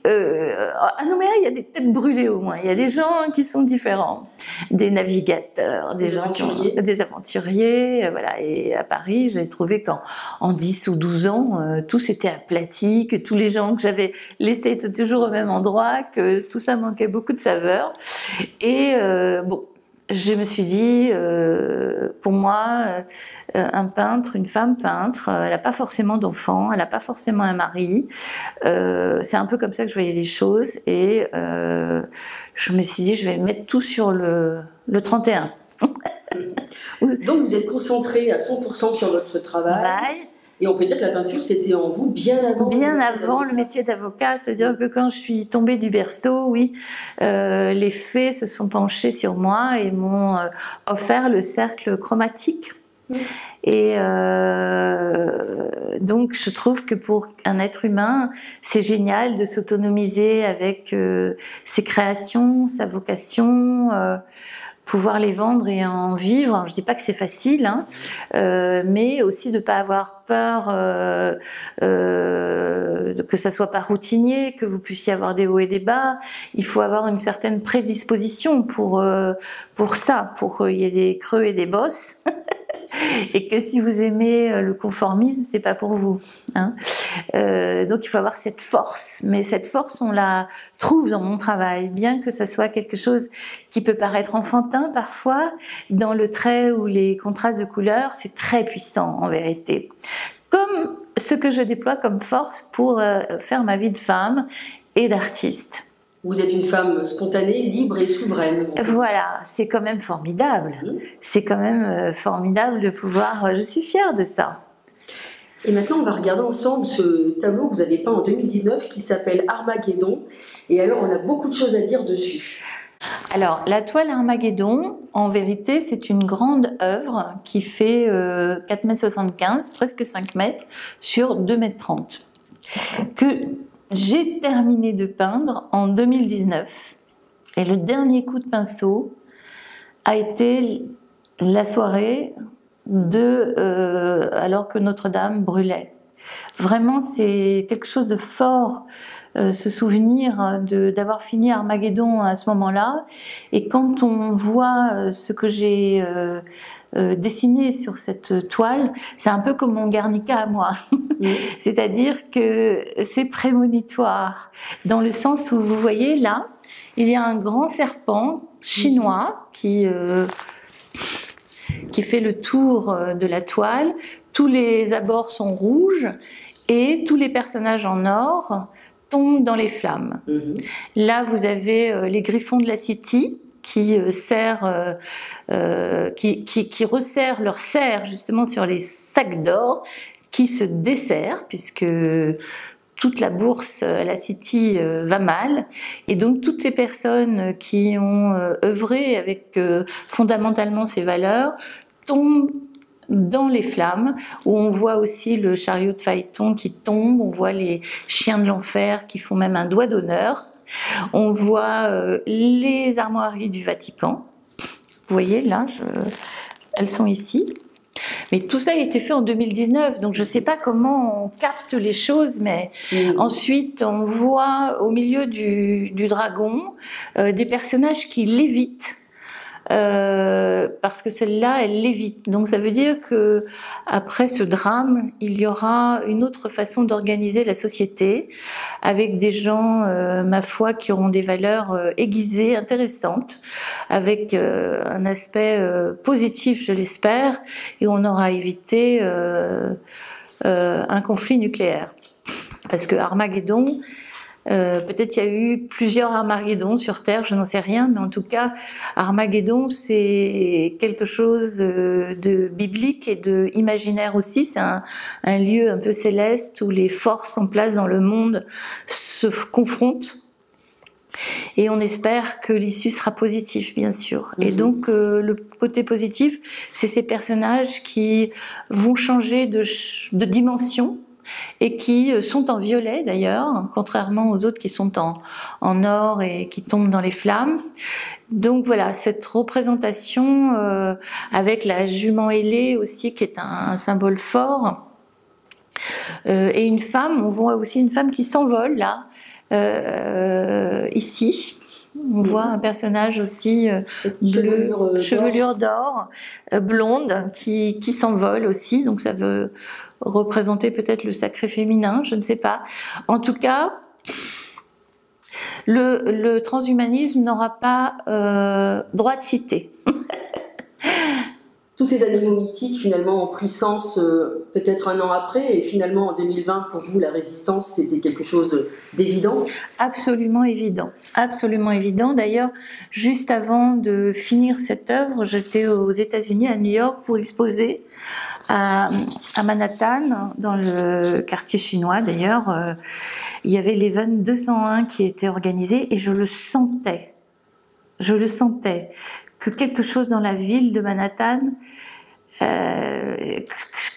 À Nouméa, il y a des têtes brûlées au moins. Il y a des gens qui sont différents, des navigateurs, des aventuriers. Voilà. Et à Paris, j'ai trouvé qu'en 10 ou 12 ans, tout s'était aplati, que tous les gens que j'avais laissés étaient toujours au même endroit, que tout ça manquait beaucoup de saveur. Et bon. Je me suis dit, pour moi, un peintre, une femme peintre, elle n'a pas forcément d'enfant, elle n'a pas forcément un mari. C'est un peu comme ça que je voyais les choses. Et je me suis dit, je vais mettre tout sur le 31. Donc vous êtes concentrée à 100% sur votre travail. Et on peut dire que la peinture, c'était en vous bien avant. Bien avant le métier d'avocat, c'est-à-dire que quand je suis tombée du berceau, oui, les fées se sont penchés sur moi et m'ont offert le cercle chromatique. Et donc je trouve que pour un être humain, c'est génial de s'autonomiser avec ses créations, sa vocation. Pouvoir les vendre et en vivre. Alors, je dis pas que c'est facile, hein, mais aussi de pas avoir peur que ça soit pas routinier, que vous puissiez avoir des hauts et des bas. Il faut avoir une certaine prédisposition pour ça, pour qu'il y ait des creux et des bosses. Et que si vous aimez le conformisme, c'est pas pour vous, hein. Donc il faut avoir cette force, mais cette force on la trouve dans mon travail, bien que ça soit quelque chose qui peut paraître enfantin parfois, dans le trait ou les contrastes de couleurs, c'est très puissant en vérité. Comme ce que je déploie comme force pour faire ma vie de femme et d'artiste. Vous êtes une femme spontanée, libre et souveraine. Voilà, c'est quand même formidable. C'est quand même formidable de pouvoir... Je suis fière de ça. Et maintenant, on va regarder ensemble ce tableau que vous avez peint en 2019 qui s'appelle Armageddon. Et alors, on a beaucoup de choses à dire dessus. Alors, la toile Armageddon, en vérité, c'est une grande œuvre qui fait 4,75 m, presque 5 mètres, sur 2,30 m. Que j'ai terminé de peindre en 2019 et le dernier coup de pinceau a été la soirée alors que Notre-Dame brûlait. Vraiment, c'est quelque chose de fort, ce souvenir d'avoir fini Armageddon à ce moment-là. Et quand on voit ce que j'ai dessiné sur cette toile, c'est un peu comme mon Guernica à moi. C'est-à-dire que c'est prémonitoire, dans le sens où vous voyez là, il y a un grand serpent chinois qui fait le tour de la toile. Tous les abords sont rouges et tous les personnages en or tombent dans les flammes. Là, vous avez les griffons de la City qui resserrent leur serre justement sur les sacs d'or, qui se desserrent puisque toute la bourse à la City va mal, et donc toutes ces personnes qui ont œuvré avec fondamentalement ces valeurs tombent dans les flammes, où on voit aussi le chariot de Phaéton qui tombe, on voit les chiens de l'enfer qui font même un doigt d'honneur, on voit les armoiries du Vatican. Vous voyez là, elles sont ici. Mais tout ça a été fait en 2019, donc je ne sais pas comment on capte les choses, mais ensuite on voit au milieu du dragon des personnages qui lévitent. Parce que celle-là, elle lévite. Donc ça veut dire que après ce drame, il y aura une autre façon d'organiser la société, avec des gens, ma foi, qui auront des valeurs aiguisées, intéressantes, avec un aspect positif, je l'espère, et on aura évité un conflit nucléaire. Parce que Armageddon, peut-être il y a eu plusieurs Armageddon sur Terre, je n'en sais rien, mais en tout cas, Armageddon, c'est quelque chose de biblique et de imaginaire aussi. C'est un lieu un peu céleste où les forces en place dans le monde se confrontent. Et on espère que l'issue sera positive, bien sûr. Et donc, le côté positif, c'est ces personnages qui vont changer de dimension, et qui sont en violet d'ailleurs, contrairement aux autres qui sont en or et qui tombent dans les flammes. Donc voilà, cette représentation avec la jument ailée aussi, qui est un symbole fort, et une femme, on voit aussi une femme qui s'envole là, ici. On voit un personnage aussi bleu, chevelure d'or, blonde, qui s'envole aussi, donc ça veut représenter peut-être le sacré féminin, je ne sais pas. En tout cas, le transhumanisme n'aura pas droit de citer. Tous ces animaux mythiques, finalement, ont pris sens peut-être un an après, et finalement, en 2020, pour vous, la résistance, c'était quelque chose d'évident? Absolument évident. Absolument évident. D'ailleurs, juste avant de finir cette œuvre, j'étais aux États-Unis, à New York, pour exposer à Manhattan, dans le quartier chinois d'ailleurs. Il y avait l'Event 201 qui était organisé, et je le sentais. Que quelque chose dans la ville de Manhattan,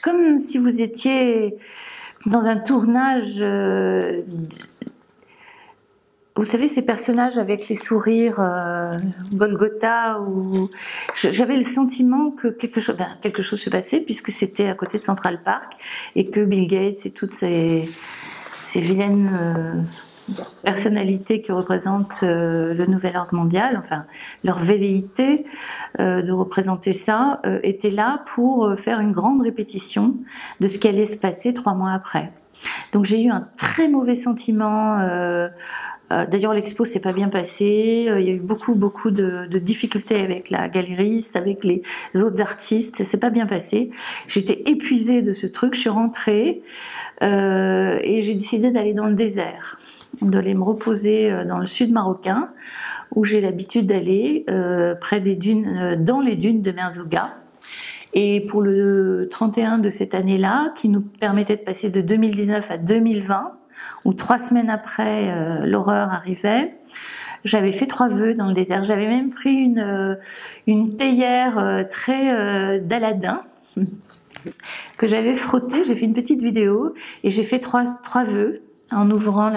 comme si vous étiez dans un tournage, vous savez, ces personnages avec les sourires, Golgotha, où j'avais le sentiment que quelque chose se passait, puisque c'était à côté de Central Park, et que Bill Gates et toutes ces vilaines personnalités qui représentent le nouvel ordre mondial, enfin leur velléité de représenter ça, étaient là pour faire une grande répétition de ce qui allait se passer 3 mois après. Donc j'ai eu un très mauvais sentiment. D'ailleurs, l'expo s'est pas bien passée. Il y a eu beaucoup de difficultés avec la galeriste, avec les autres artistes. Ça s'est pas bien passé. J'étais épuisée de ce truc. Je suis rentrée et j'ai décidé d'aller dans le désert, d'aller me reposer dans le sud marocain, où j'ai l'habitude d'aller, près des dunes, dans les dunes de Merzouga. Et pour le 31 de cette année-là, qui nous permettait de passer de 2019 à 2020, où 3 semaines après l'horreur arrivait, j'avais fait 3 vœux dans le désert. J'avais même pris une théière très d'Aladin que j'avais frottée. J'ai fait une petite vidéo et j'ai fait 3 vœux en ouvrant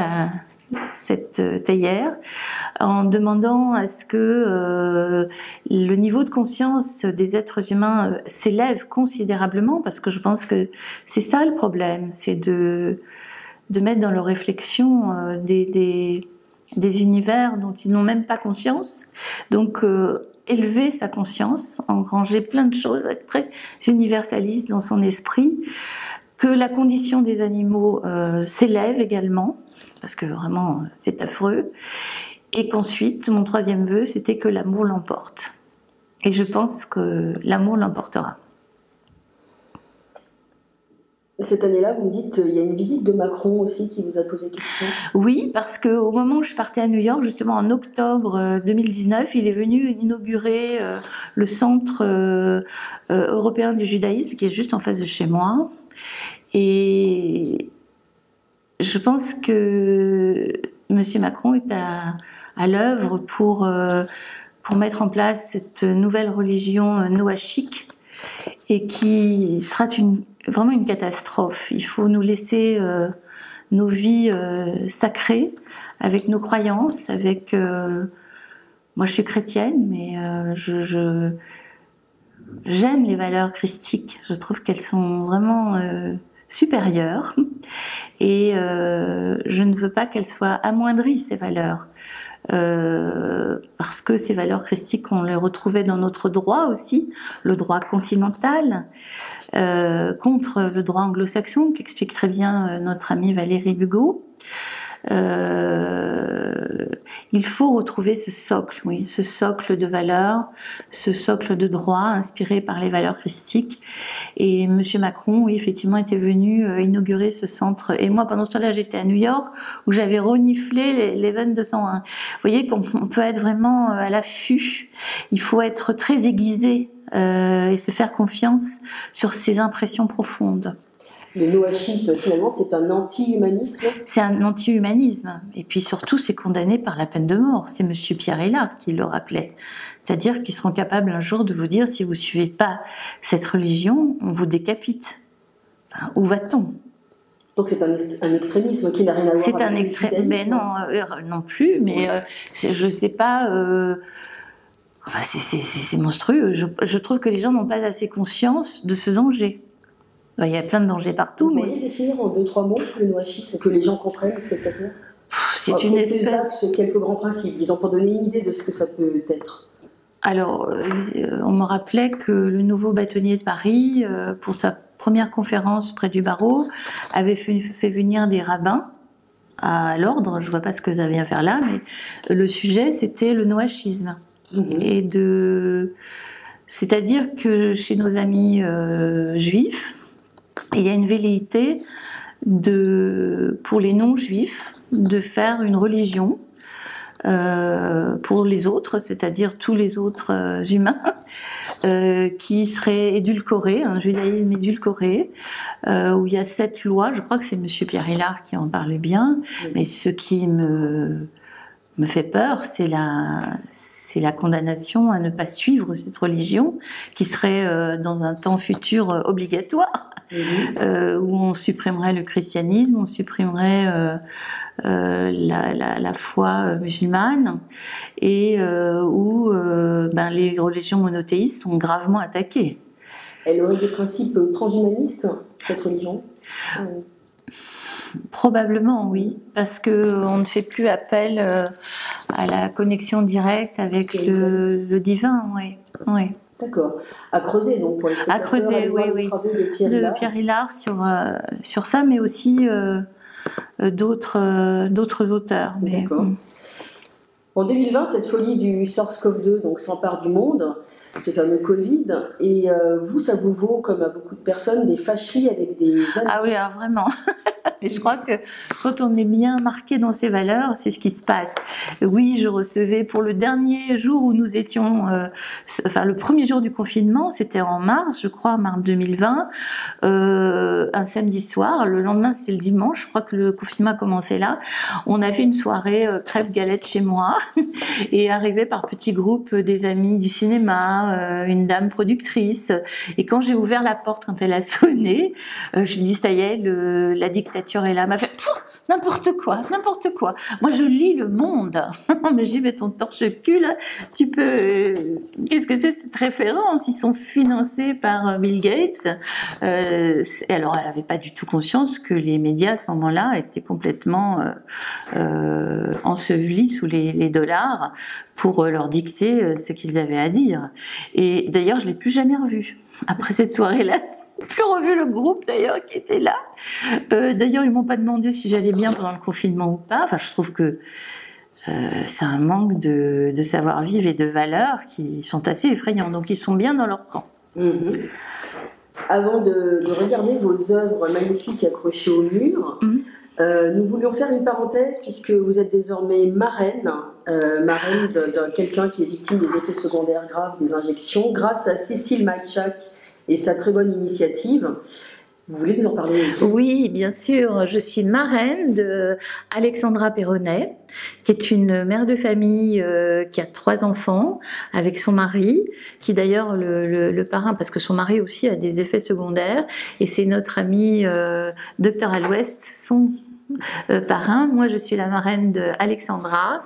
cette théière, en demandant à ce que le niveau de conscience des êtres humains s'élève considérablement, parce que je pense que c'est ça le problème, c'est de mettre dans leur réflexion des univers dont ils n'ont même pas conscience. Donc élever sa conscience, engranger plein de choses, être très universaliste dans son esprit, que la condition des animaux s'élève également, parce que vraiment c'est affreux, et qu'ensuite mon 3e vœu, c'était que l'amour l'emporte. Et je pense que l'amour l'emportera. Cette année-là, vous me dites, il y a une visite de Macron aussi qui vous a posé question. Oui, parce qu'au moment où je partais à New York, justement en octobre 2019, il est venu inaugurer le Centre européen du judaïsme, qui est juste en face de chez moi. Et je pense que M. Macron est à l'œuvre pour mettre en place cette nouvelle religion noachique, et qui sera vraiment une catastrophe. Il faut nous laisser nos vies sacrées, avec nos croyances, avec... moi, je suis chrétienne, mais j'aime les valeurs christiques. Je trouve qu'elles sont vraiment supérieures. Et je ne veux pas qu'elles soient amoindries, ces valeurs. Parce que ces valeurs christiques, on les retrouvait dans notre droit aussi, le droit continental, contre le droit anglo-saxon, qu'explique très bien notre amie Valérie Bugeaud. Il faut retrouver ce socle, oui, ce socle de valeurs, ce socle de droit inspiré par les valeurs christiques. Et Monsieur Macron, oui, effectivement, était venu inaugurer ce centre. Et moi, pendant ce temps-là, j'étais à New York, où j'avais reniflé l'Event 201. Vous voyez qu'on peut être vraiment à l'affût. Il faut être très aiguisé et se faire confiance sur ses impressions profondes. Le noachisme, finalement, c'est un anti-humanisme. C'est un anti-humanisme. Et puis surtout, c'est condamné par la peine de mort. C'est Monsieur Pierre Hélard qui le rappelait. C'est-à-dire qu'ils seront capables un jour de vous dire, si vous ne suivez pas cette religion, on vous décapite. Enfin, où va-t-on ? Donc c'est un extrémisme qui n'a rien à voir avec... C'est un extrémisme, mais non plus, mais je ne sais pas... Enfin, c'est monstrueux. Je trouve que les gens n'ont pas assez conscience de ce danger. Il y a plein de dangers partout. Vous pourriez définir en 2-3 mots le noachisme, que les gens comprennent, les spectateurs ? C'est une espèce... quelques grands principes, disons, pour donner une idée de ce que ça peut être. Alors, on me rappelait que le nouveau bâtonnier de Paris, pour sa première conférence près du barreau, avait fait venir des rabbins à l'ordre. Je ne vois pas ce que ça vient faire là, mais le sujet, c'était le noachisme. Et c'est-à-dire que chez nos amis juifs, il y a une velléité pour les non-juifs de faire une religion pour les autres, c'est-à-dire tous les autres humains, qui serait édulcoré, un judaïsme édulcoré, où il y a 7 lois. Je crois que c'est Monsieur Pierre Hélard qui en parle bien, mais ce qui me fait peur, c'est la condamnation à ne pas suivre cette religion, qui serait dans un temps futur obligatoire, où on supprimerait le christianisme, on supprimerait la foi musulmane, et où les religions monothéistes sont gravement attaquées. Elle aurait des principes transhumanistes, cette religion ? Probablement, oui, parce qu'on ne fait plus appel à la connexion directe avec le divin, oui. D'accord. À creuser, donc, pour les spectateurs. À creuser, oui. De Pierre Hélard sur ça, mais aussi d'autres auteurs. D'accord. En 2020, cette folie du SARS-CoV-2 s'empare du monde, ce fameux Covid, et vous, ça vous vaut, comme à beaucoup de personnes, des fâcheries avec des amis. Ah oui, vraiment. Et je crois que quand on est bien marqué dans ses valeurs, c'est ce qui se passe. Oui, je recevais pour le dernier jour où nous étions, le premier jour du confinement, c'était en mars, je crois, mars 2020, un samedi soir. Le lendemain, c'est le dimanche. Je crois que le confinement a commencé là. On a fait une soirée crêpes-galettes chez moi et arrivé par petits groupes des amis du cinéma, une dame productrice. Et quand j'ai ouvert la porte, quand elle a sonné, je dis ça y est, la dictature est là. Elle m'a fait n'importe quoi. Moi, je lis Le Monde. Mais j'ai mis ton torche-cul, là. Tu peux... Qu'est-ce que c'est cette référence ? Ils sont financés par Bill Gates. Et alors, elle n'avait pas du tout conscience que les médias, à ce moment-là, étaient complètement ensevelis sous les dollars pour leur dicter ce qu'ils avaient à dire. Et d'ailleurs, je ne l'ai plus jamais revu. Après cette soirée-là, plus revu le groupe d'ailleurs qui était là. D'ailleurs, ils m'ont pas demandé si j'allais bien pendant le confinement ou pas. Enfin, je trouve que c'est un manque de savoir-vivre et de valeurs qui sont assez effrayants. Donc, ils sont bien dans leur camp. Avant de regarder vos œuvres magnifiques accrochées au mur, nous voulions faire une parenthèse puisque vous êtes désormais marraine de quelqu'un qui est victime des effets secondaires graves des injections, grâce à Cécile Maïchak et sa très bonne initiative. Vous voulez nous en parler? Oui, bien sûr. Je suis marraine de Alexandra Perronnet, qui est une mère de famille qui a 3 enfants avec son mari, qui d'ailleurs le parrain, parce que son mari aussi a des effets secondaires, et c'est notre ami Dr Al-Ouest, son parrain. Moi, je suis la marraine de Alexandra.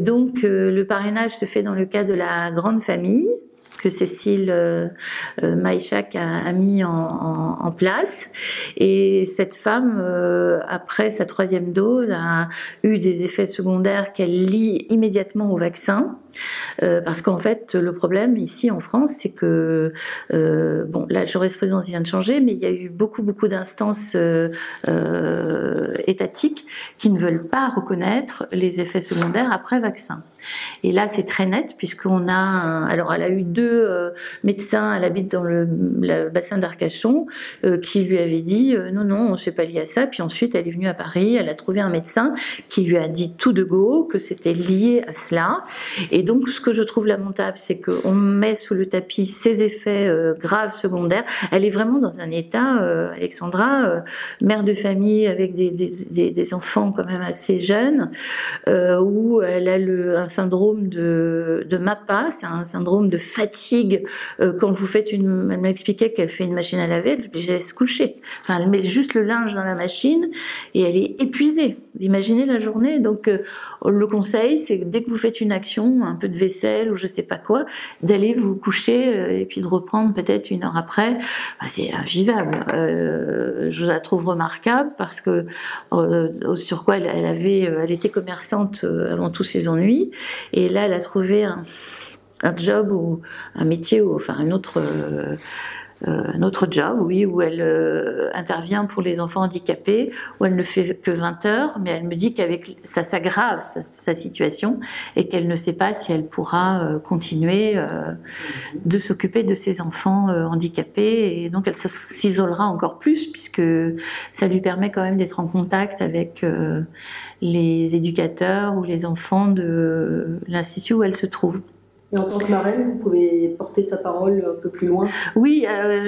Donc, le parrainage se fait dans le cadre de la grande famille que Cécile Maïchak a mis en place. Et cette femme, après sa 3e dose, a eu des effets secondaires qu'elle lie immédiatement au vaccin. Parce qu'en fait, le problème ici en France, c'est que bon, la jurisprudence vient de changer, mais il y a eu beaucoup d'instances étatiques qui ne veulent pas reconnaître les effets secondaires après vaccin. Et là, c'est très net puisqu'on a, alors elle a eu 2 médecins, elle habite dans le bassin d'Arcachon, qui lui avaient dit non, c'est pas lié à ça. Puis ensuite, elle est venue à Paris, elle a trouvé un médecin qui lui a dit tout de go que c'était lié à cela. Et donc, ce que je trouve lamentable, c'est qu'on met sous le tapis ces effets graves secondaires. Elle est vraiment dans un état, Alexandra, mère de famille avec des enfants quand même assez jeunes, où elle a un syndrome de MAPA, c'est un syndrome de fatigue. Quand vous faites elle m'a expliqué qu'elle fait une machine à laver, elle laisse coucher. Enfin, elle met juste le linge dans la machine et elle est épuisée. Vous imaginez la journée. Donc, le conseil, c'est que dès que vous faites une action, un peu de vaisselle ou je sais pas quoi, d'aller vous coucher et puis de reprendre peut-être 1 heure après. C'est invivable. Je la trouve remarquable parce que sur quoi elle était commerçante avant tous ses ennuis, et là elle a trouvé un job ou un métier ou enfin un autre job, oui, où elle intervient pour les enfants handicapés, où elle ne fait que 20 heures, mais elle me dit qu'avec ça s'aggrave sa situation et qu'elle ne sait pas si elle pourra continuer de s'occuper de ses enfants handicapés, et donc elle s'isolera encore plus puisque ça lui permet quand même d'être en contact avec les éducateurs ou les enfants de l'institut où elle se trouve. Et en tant que marraine, vous pouvez porter sa parole un peu plus loin? Oui, le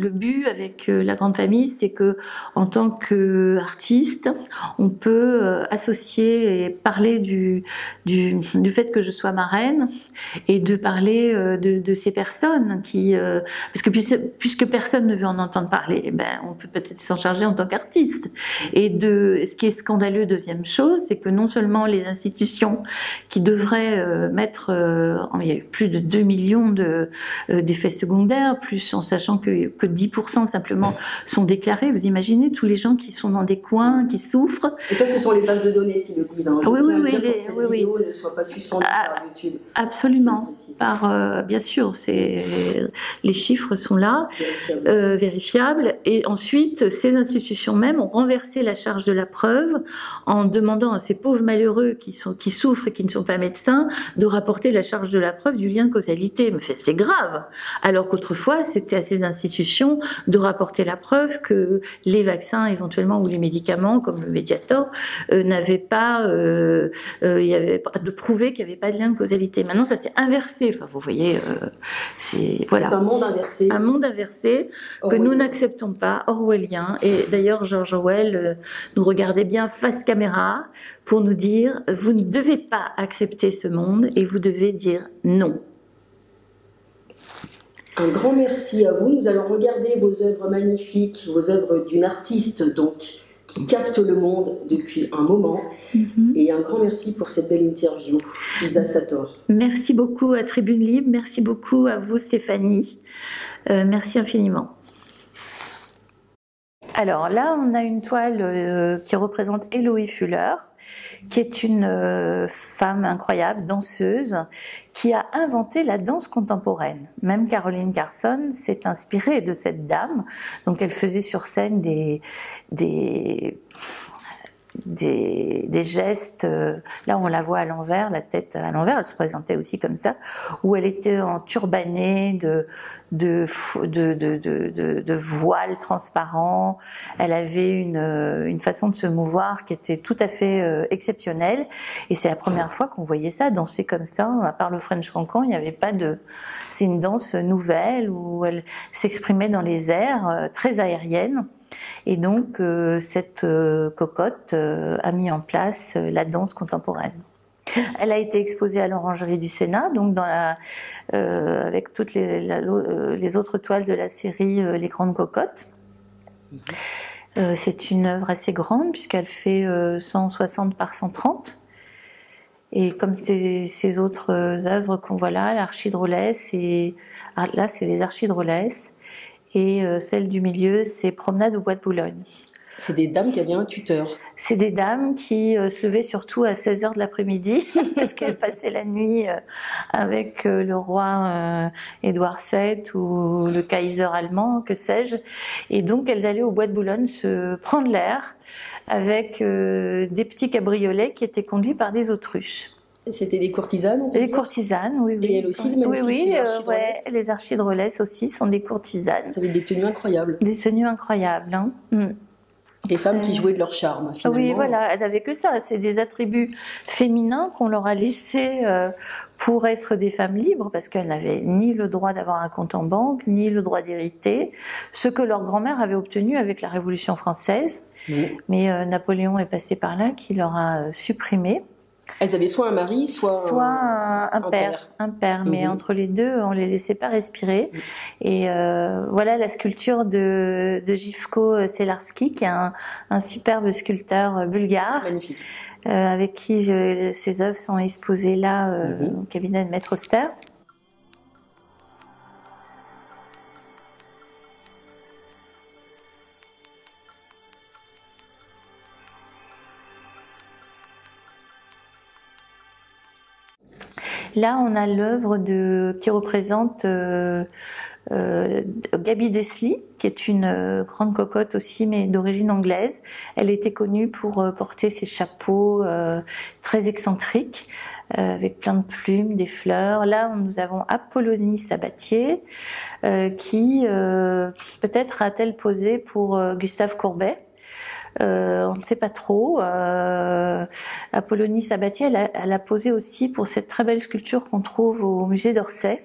but avec la grande famille, c'est que en tant qu'artiste, on peut associer et parler du fait que je sois marraine et de parler de ces personnes qui, parce que puisque personne ne veut en entendre parler, on peut peut-être s'en charger en tant qu'artiste. Et ce qui est scandaleux, deuxième chose, c'est que non seulement les institutions qui devraient il y a eu plus de 2 millions d'effets secondaires, plus en sachant que 10% simplement sont déclarés. Vous imaginez tous les gens qui sont dans des coins, qui souffrent. Et ça, ce sont les bases de données qui le disent. Hein. Oui, cette vidéo ne soit pas suspendue par YouTube. Absolument. Bien sûr, les chiffres sont là, vérifiables. Et ensuite, ces institutions même ont renversé la charge de la preuve en demandant à ces pauvres malheureux qui souffrent et qui ne sont pas médecins de rapporter la charge de la preuve du lien de causalité. Mais c'est grave. Alors qu'autrefois, c'était à ces institutions de rapporter la preuve que les vaccins éventuellement ou les médicaments, comme le Mediator, n'avaient pas, il y avait de prouver qu'il n'y avait pas de lien de causalité. Maintenant, ça s'est inversé. Enfin, vous voyez, c'est voilà. Un monde inversé. Un monde inversé que nous n'acceptons pas, orwellien. Et d'ailleurs, George Orwell nous regardait bien face caméra pour nous dire: vous ne devez pas accepter ce monde et vous devez dire non. Un grand merci à vous. Nous allons regarder vos œuvres magnifiques, vos œuvres d'une artiste donc qui capte le monde depuis un moment. Et un grand merci pour cette belle interview, Isa Sator. Merci beaucoup à Tribune Libre, merci beaucoup à vous Stéphanie, merci infiniment. Alors là, on a une toile qui représente Eloï Fuller, qui est une femme incroyable, danseuse, qui a inventé la danse contemporaine. Même Caroline Carson s'est inspirée de cette dame. Donc elle faisait sur scène des des gestes. Là, on la voit à l'envers, la tête à l'envers. Elle se présentait aussi comme ça, où elle était en turbanée de voile transparent. Elle avait une façon de se mouvoir qui était tout à fait exceptionnelle. Et c'est la première fois qu'on voyait ça, danser comme ça. À part le French Cancan, il n'y avait pas de... C'est une danse nouvelle où elle s'exprimait dans les airs, très aérienne. Et donc, cette cocotte a mis en place la danse contemporaine. Elle a été exposée à l'Orangerie du Sénat, donc avec toutes les autres toiles de la série Les Grandes Cocottes. C'est une œuvre assez grande puisqu'elle fait 160 par 130. Et comme ces autres œuvres qu'on voit là, l'Archidrolès, là c'est les Archidrolès. Et celle du milieu, c'est Promenade au Bois de Boulogne. C'est des dames qui avaient un tuteur. C'est des dames qui se levaient surtout à 16h de l'après-midi, parce qu'elles passaient la nuit avec le roi Édouard VII ou le Kaiser allemand, que sais-je. Et donc elles allaient au Bois de Boulogne se prendre l'air avec des petits cabriolets qui étaient conduits par des autruches. C'était des courtisanes, on peut Les dire. courtisanes, oui. Et elles aussi, les magnifiques les archidrolès aussi sont des courtisanes. Ça avait des tenues incroyables. Des tenues incroyables, hein. Des femmes qui jouaient de leur charme, finalement. Oui, voilà, elles n'avaient que ça. C'est des attributs féminins qu'on leur a laissés pour être des femmes libres, parce qu'elles n'avaient ni le droit d'avoir un compte en banque, ni le droit d'hériter, ce que leur grand-mère avait obtenu avec la Révolution française. Mais Napoléon est passé par là, qui leur a supprimé. Elles avaient soit un mari, soit un père. Mais entre les deux, on les laissait pas respirer. Et voilà la sculpture de Živko Celarski, qui est un superbe sculpteur bulgare. Magnifique. Avec qui ses œuvres sont exposées là au cabinet de Maître Auster. Là, on a l'œuvre qui représente Gaby Desley, qui est une grande cocotte aussi, mais d'origine anglaise. Elle était connue pour porter ses chapeaux très excentriques, avec plein de plumes, des fleurs. Là, nous avons Apollonie Sabatier, qui peut-être a-t-elle posé pour Gustave Courbet. On ne sait pas trop. Apollonie Sabatier, elle a posé aussi pour cette très belle sculpture qu'on trouve au musée d'Orsay.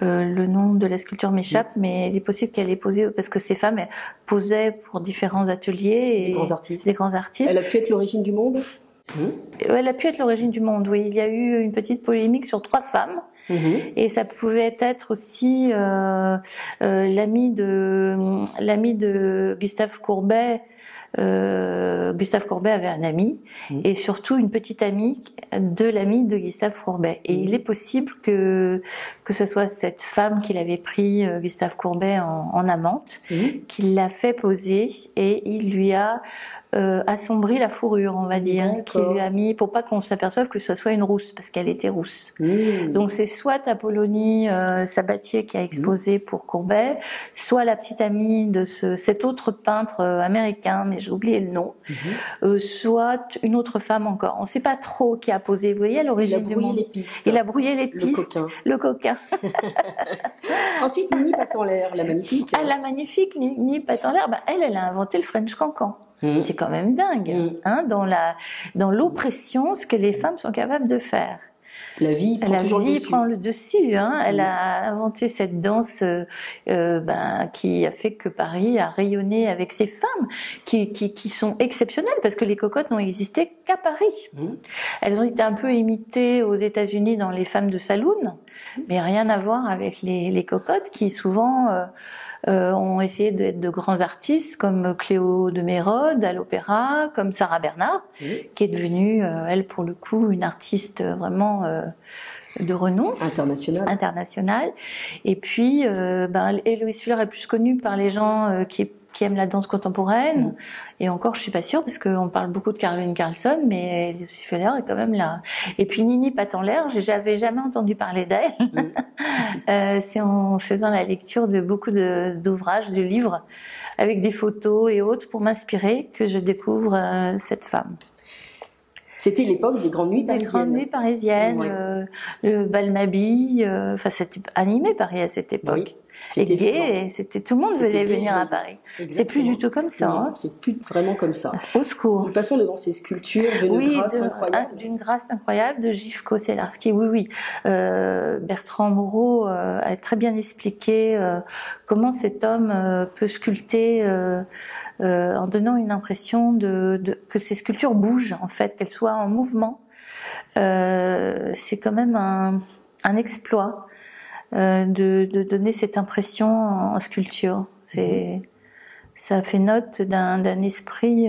Le nom de la sculpture m'échappe, mais il est possible qu'elle ait posé, parce que ces femmes posaient pour différents ateliers. Des grands artistes. Elle a pu être l'origine du monde. Elle a pu être l'origine du monde, oui. Il y a eu une petite polémique sur 3 femmes. Et ça pouvait être aussi l'ami de Gustave Courbet. Gustave Courbet avait un ami et surtout une petite amie de l'ami de Gustave Courbet. Et il est possible que ce soit cette femme qu'il avait pris, Gustave Courbet, en amante, qu'il l'a fait poser et il lui a assombri la fourrure, on va dire, qu'il lui a mis, pour pas qu'on s'aperçoive que ce soit une rousse, parce qu'elle était rousse. Donc c'est soit Apollonie Sabatier qui a exposé pour Courbet, soit la petite amie de cet autre peintre américain, mais j'ai oublié le nom, soit une autre femme encore. On ne sait pas trop qui a posé. Vous voyez, à l'origine du monde. Il a brouillé les pistes. Le coquin. Ensuite, Nini Patent-l'Air, la magnifique. La magnifique Nini Patent-l'Air, elle a inventé le French Cancan. C'est quand même dingue, hein, dans l'oppression, ce que les femmes sont capables de faire. La vie prend le dessus. Hein. Elle a inventé cette danse qui a fait que Paris a rayonné avec ces femmes qui sont exceptionnelles, parce que les cocottes n'ont existé qu'à Paris. Elles ont été un peu imitées aux États-Unis dans les femmes de saloon, mais rien à voir avec les cocottes qui souvent ont essayé d'être de grands artistes, comme Cléo de Mérode à l'opéra, comme Sarah Bernard, qui est devenue, elle pour le coup, une artiste vraiment de renom international. Et puis Héloïse Fleur est plus connue par les gens qui qui aime la danse contemporaine. Et encore, je suis pas sûre, parce qu'on parle beaucoup de Caroline Carlson, mais Lucy Feller est quand même là. Et puis Nini Patent-L'air, j'avais jamais entendu parler d'elle. C'est en faisant la lecture de beaucoup d'ouvrages, de livres, avec des photos et autres, pour m'inspirer, que je découvre cette femme. C'était l'époque des grandes nuits parisiennes. Les grandes nuits parisiennes, le bal Mabille, enfin c'était animé Paris à cette époque. Oui, et gai, c'était tout le monde venait venir à Paris. C'est plus du tout comme ça. Non, c'est plus vraiment comme ça. Au secours. Nous passons devant ces sculptures d'une grâce incroyable. D'une grâce incroyable de Gifko Celarski. Oui. Bertrand Moreau a très bien expliqué comment cet homme peut sculpter en donnant une impression que ces sculptures bougent, en fait, qu'elles soient en mouvement. C'est quand même un exploit de donner cette impression en sculpture. Ça fait note d'un esprit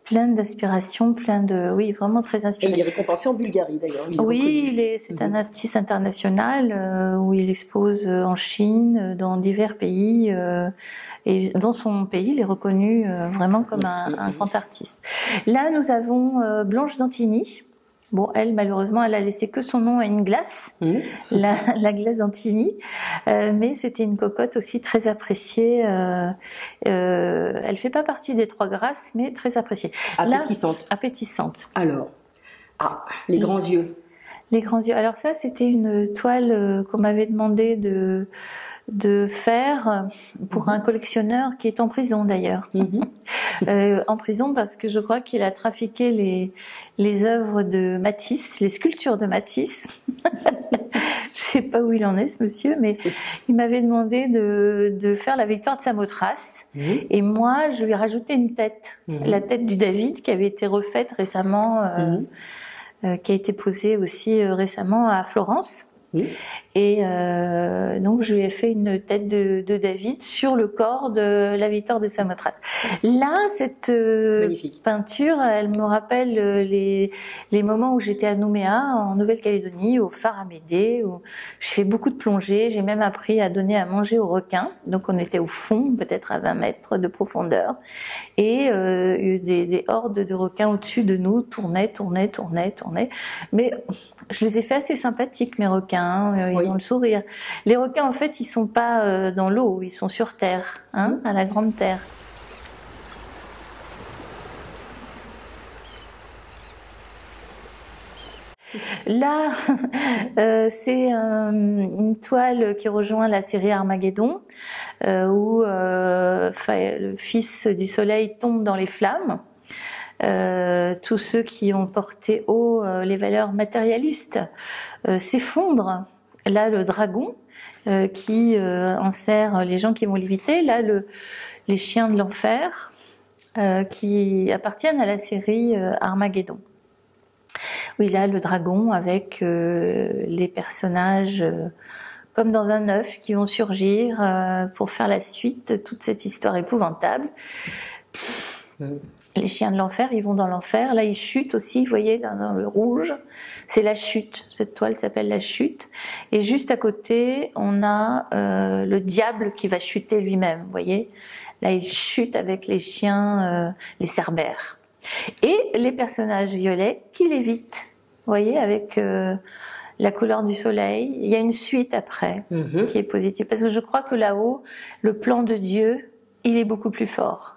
plein d'inspiration, vraiment très inspiré. Et il est récompensé en Bulgarie d'ailleurs. Oui, c'est un artiste international où il expose en Chine, dans divers pays. Et dans son pays, il est reconnu vraiment comme un grand artiste. Là, nous avons Blanche d'Antigny. Bon, elle, malheureusement, elle a laissé que son nom à une glace, la glace d'Antigny, mais c'était une cocotte aussi très appréciée. Elle fait pas partie des 3 grâces, mais très appréciée. Appétissante. Appétissante. Alors, les grands yeux. Les grands yeux. Alors ça, c'était une toile qu'on m'avait demandé de faire pour un collectionneur qui est en prison d'ailleurs. En prison parce que je crois qu'il a trafiqué les œuvres de Matisse, les sculptures de Matisse. Je sais pas où il en est ce monsieur, mais il m'avait demandé de faire la victoire de Samothrace. Et moi, je lui ai rajouté une tête, la tête du David qui avait été refaite récemment, qui a été posée aussi récemment à Florence. Et donc je lui ai fait une tête de David sur le corps de la victoire de Samothrace. Là, cette peinture, elle me rappelle les moments où j'étais à Nouméa, en Nouvelle-Calédonie, au phare Amédée, où je fais beaucoup de plongées. J'ai même appris à donner à manger aux requins. Donc on était au fond, peut-être à 20 mètres de profondeur. Et des hordes de requins au-dessus de nous tournaient. Mais je les ai fait assez sympathiques, mes requins. Ils ont le sourire. Les requins, en fait, ils sont pas dans l'eau, ils sont sur terre, à la grande terre. Là, c'est une toile qui rejoint la série Armageddon, où le fils du soleil tombe dans les flammes. Tous ceux qui ont porté haut les valeurs matérialistes s'effondrent. Là, le dragon qui enserre les gens qui vont l'éviter. Là, les chiens de l'enfer qui appartiennent à la série Armageddon. Oui, là, le dragon avec les personnages comme dans un œuf qui vont surgir pour faire la suite de toute cette histoire épouvantable. Les chiens de l'enfer, ils vont dans l'enfer. Là, ils chutent aussi, vous voyez, là, dans le rouge. C'est la chute. Cette toile s'appelle la chute. Et juste à côté, on a le diable qui va chuter lui-même, vous voyez. Là, il chute avec les chiens, les cerbères. Et les personnages violets qui l'évitent, vous voyez, avec la couleur du soleil. Il y a une suite après qui est positive. Parce que je crois que là-haut, le plan de Dieu, il est beaucoup plus fort.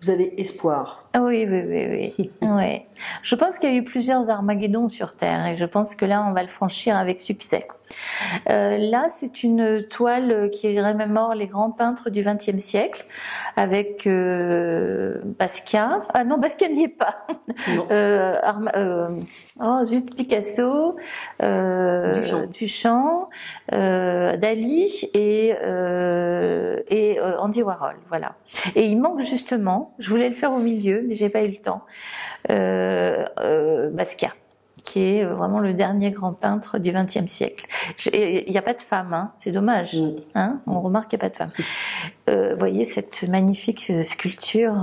Vous avez espoir. Oui. Ouais. Je pense qu'il y a eu plusieurs Armageddons sur Terre et je pense que là, on va le franchir avec succès. Là, c'est une toile qui remémore les grands peintres du XXe siècle avec Basquiat. Ah non, Basquiat n'y est pas. Picasso, Duchamp, Dali et Andy Warhol. Voilà. Et il manque justement, je voulais le faire au milieu, mais j'ai pas eu le temps, Basquiat, qui est vraiment le dernier grand peintre du XXe siècle. Il n'y a pas de femme, c'est dommage. On remarque qu'il n'y a pas de femme. Vous voyez cette magnifique sculpture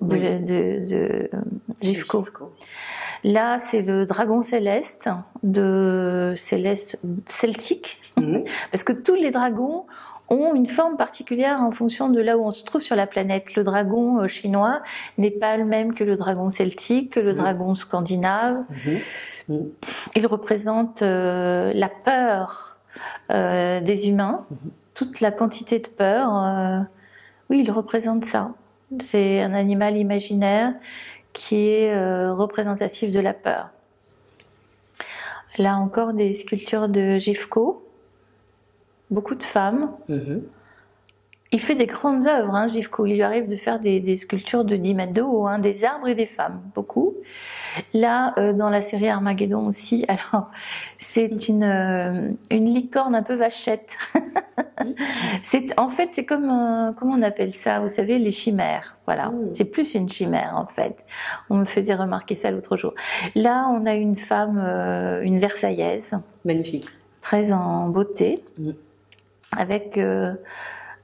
de Gifko. Là, c'est le dragon céleste celtique, parce que tous les dragons ont une forme particulière en fonction de là où on se trouve sur la planète. Le dragon chinois n'est pas le même que le dragon celtique, que le dragon scandinave. Il représente la peur des humains, toute la quantité de peur. Oui, il représente ça. C'est un animal imaginaire qui est représentatif de la peur. Là encore, des sculptures de Gifko, beaucoup de femmes. Il fait des grandes œuvres, hein, Gifko. Il lui arrive de faire des sculptures de 10 mètres de haut, hein, des arbres et des femmes, beaucoup. Là, dans la série Armageddon aussi, alors c'est une licorne un peu vachette. En fait, c'est comme, comment on appelle ça, vous savez, les chimères. Voilà, c'est plus une chimère en fait. On me faisait remarquer ça l'autre jour. Là, on a une femme, une Versaillaise. Magnifique. Très en beauté, avec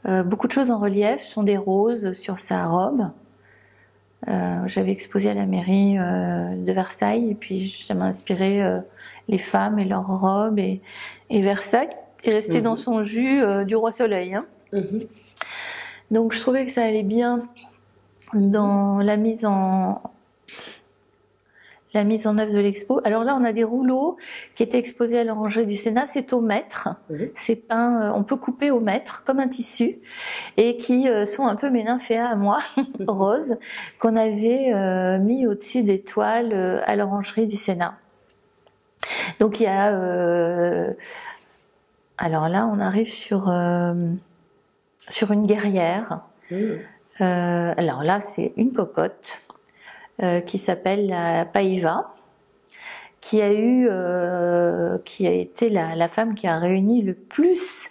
beaucoup de choses en relief. Ce sont des roses sur sa robe. J'avais exposé à la mairie de Versailles et puis ça m'a inspiré les femmes et leurs robes et Versailles est resté dans son jus du roi Soleil. Hein. Donc je trouvais que ça allait bien dans la mise en œuvre de l'expo. Alors là, on a des rouleaux qui étaient exposés à l'orangerie du Sénat. C'est au mètre. C'est peint, on peut couper au mètre, comme un tissu, et qui sont un peu mes nymphéas à moi, roses, qu'on avait mis au-dessus des toiles à l'orangerie du Sénat. Donc il y a... alors là, on arrive sur une guerrière. Alors là, c'est une cocotte. Qui s'appelle la Païva, qui a été la femme qui a réuni le plus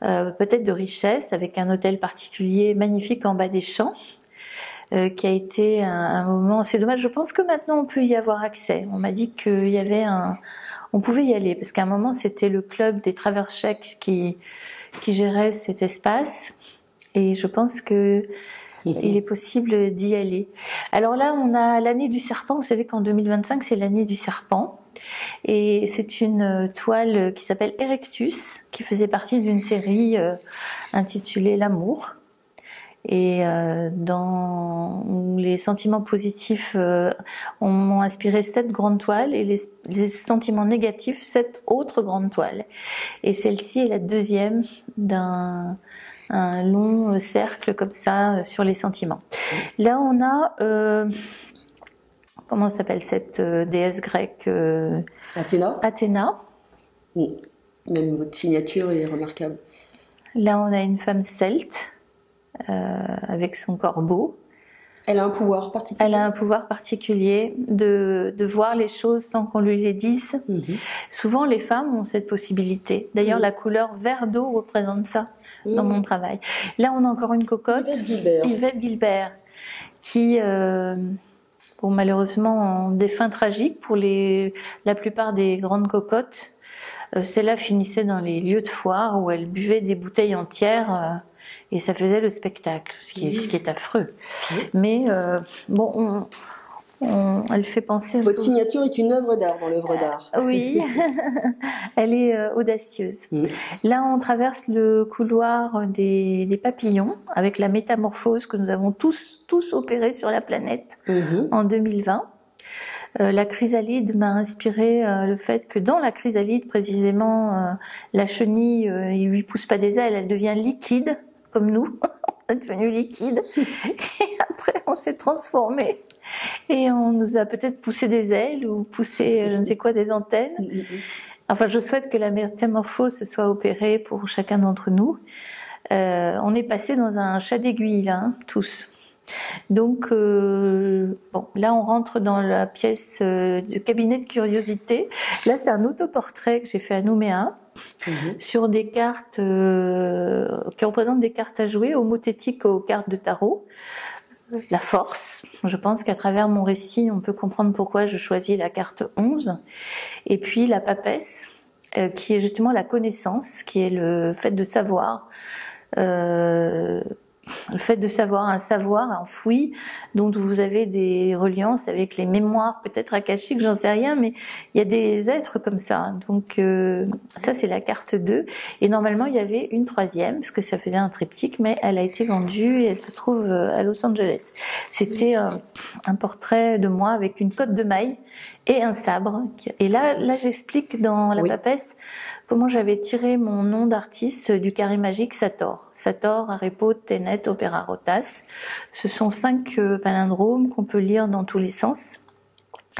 peut-être de richesse, avec un hôtel particulier magnifique en bas des champs, qui a été un moment, c'est dommage, je pense que maintenant on peut y avoir accès. On m'a dit qu'il y avait on pouvait y aller, parce qu'à un moment c'était le club des Travers Tchèques qui gérait cet espace, et je pense que il est possible d'y aller. Alors là, on a l'année du serpent. Vous savez qu'en 2025, c'est l'année du serpent. Et c'est une toile qui s'appelle Erectus, qui faisait partie d'une série intitulée L'amour. Et dans les sentiments positifs, on m'ont inspiré 7 grandes toiles, et les sentiments négatifs, 7 autres grandes toiles. Et celle-ci est la deuxième d'un long cercle comme ça sur les sentiments. Là, on a comment s'appelle cette déesse grecque Athéna. Même votre signature est remarquable. Là, on a une femme celte avec son corbeau. Elle a un pouvoir particulier. Elle a un pouvoir particulier de voir les choses sans qu'on lui les dise. Souvent, les femmes ont cette possibilité. D'ailleurs, la couleur vert d'eau représente ça dans mon travail. Là, on a encore une cocotte, Yvette Guilbert, qui, bon, malheureusement, ont des fins tragiques pour la plupart des grandes cocottes. Celle-là finissait dans les lieux de foire où elle buvait des bouteilles entières. Et ça faisait le spectacle, ce qui est affreux. Mais bon, elle fait penser... Votre signature est une œuvre d'art dans l'œuvre d'art. Oui, elle est audacieuse. Là, on traverse le couloir des papillons, avec la métamorphose que nous avons tous opérée sur la planète en 2020. La chrysalide m'a inspiré le fait que dans la chrysalide, précisément, la chenille, il lui pousse pas des ailes, elle devient liquide, comme nous, on est devenu liquide, et après on s'est transformé, et on nous a peut-être poussé des ailes, ou poussé je ne sais quoi, des antennes. Enfin, je souhaite que la métamorphose se soit opérée pour chacun d'entre nous. On est passé dans un chat d'aiguille, là, hein, tous. Donc, bon, là on rentre dans la pièce du cabinet de curiosité. Là, c'est un autoportrait que j'ai fait à Nouméa sur des cartes qui représentent des cartes à jouer homothétiques aux cartes de tarot. La force, je pense qu'à travers mon récit, on peut comprendre pourquoi je choisis la carte 11. Et puis la papesse, qui est justement la connaissance, qui est le fait de savoir. le fait de savoir un savoir enfoui, dont vous avez des reliances avec les mémoires peut-être akashiques, j'en sais rien, mais il y a des êtres comme ça. Donc ça c'est la carte 2. Et normalement il y avait une troisième, parce que ça faisait un triptyque, mais elle a été vendue et elle se trouve à Los Angeles. C'était un portrait de moi avec une cotte de maille et un sabre. Et là j'explique dans la papesse comment j'avais tiré mon nom d'artiste du carré magique Sator. Sator, Arepo, Tenet, Opera, Rotas. Ce sont 5 palindromes qu'on peut lire dans tous les sens.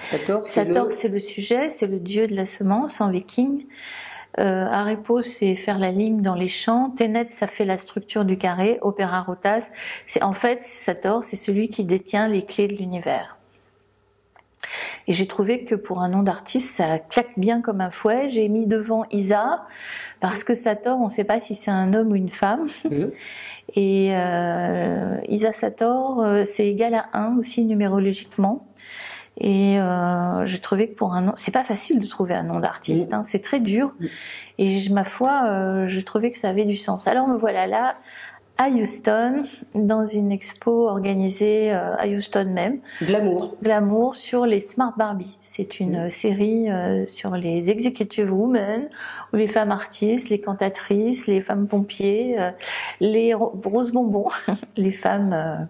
Sator, c'est le sujet, c'est le dieu de la semence en viking. Arepo, c'est faire la ligne dans les champs. Tenet, ça fait la structure du carré. Opera, Rotas, c'est en fait, Sator, c'est celui qui détient les clés de l'univers. Et j'ai trouvé que pour un nom d'artiste, ça claque bien comme un fouet. J'ai mis devant Isa, parce que Sator, on ne sait pas si c'est un homme ou une femme. Et Isa Sator, c'est égal à 1 aussi numérologiquement. Et j'ai trouvé que pour un nom, c'est pas facile de trouver un nom d'artiste, hein, c'est très dur. Et ma foi, j'ai trouvé que ça avait du sens. Alors me voilà là, à Houston, dans une expo organisée à Houston même. Glamour sur les Smart Barbie. C'est une série sur les executive women, ou les femmes artistes, les cantatrices, les femmes pompiers, les roses bonbons, les femmes...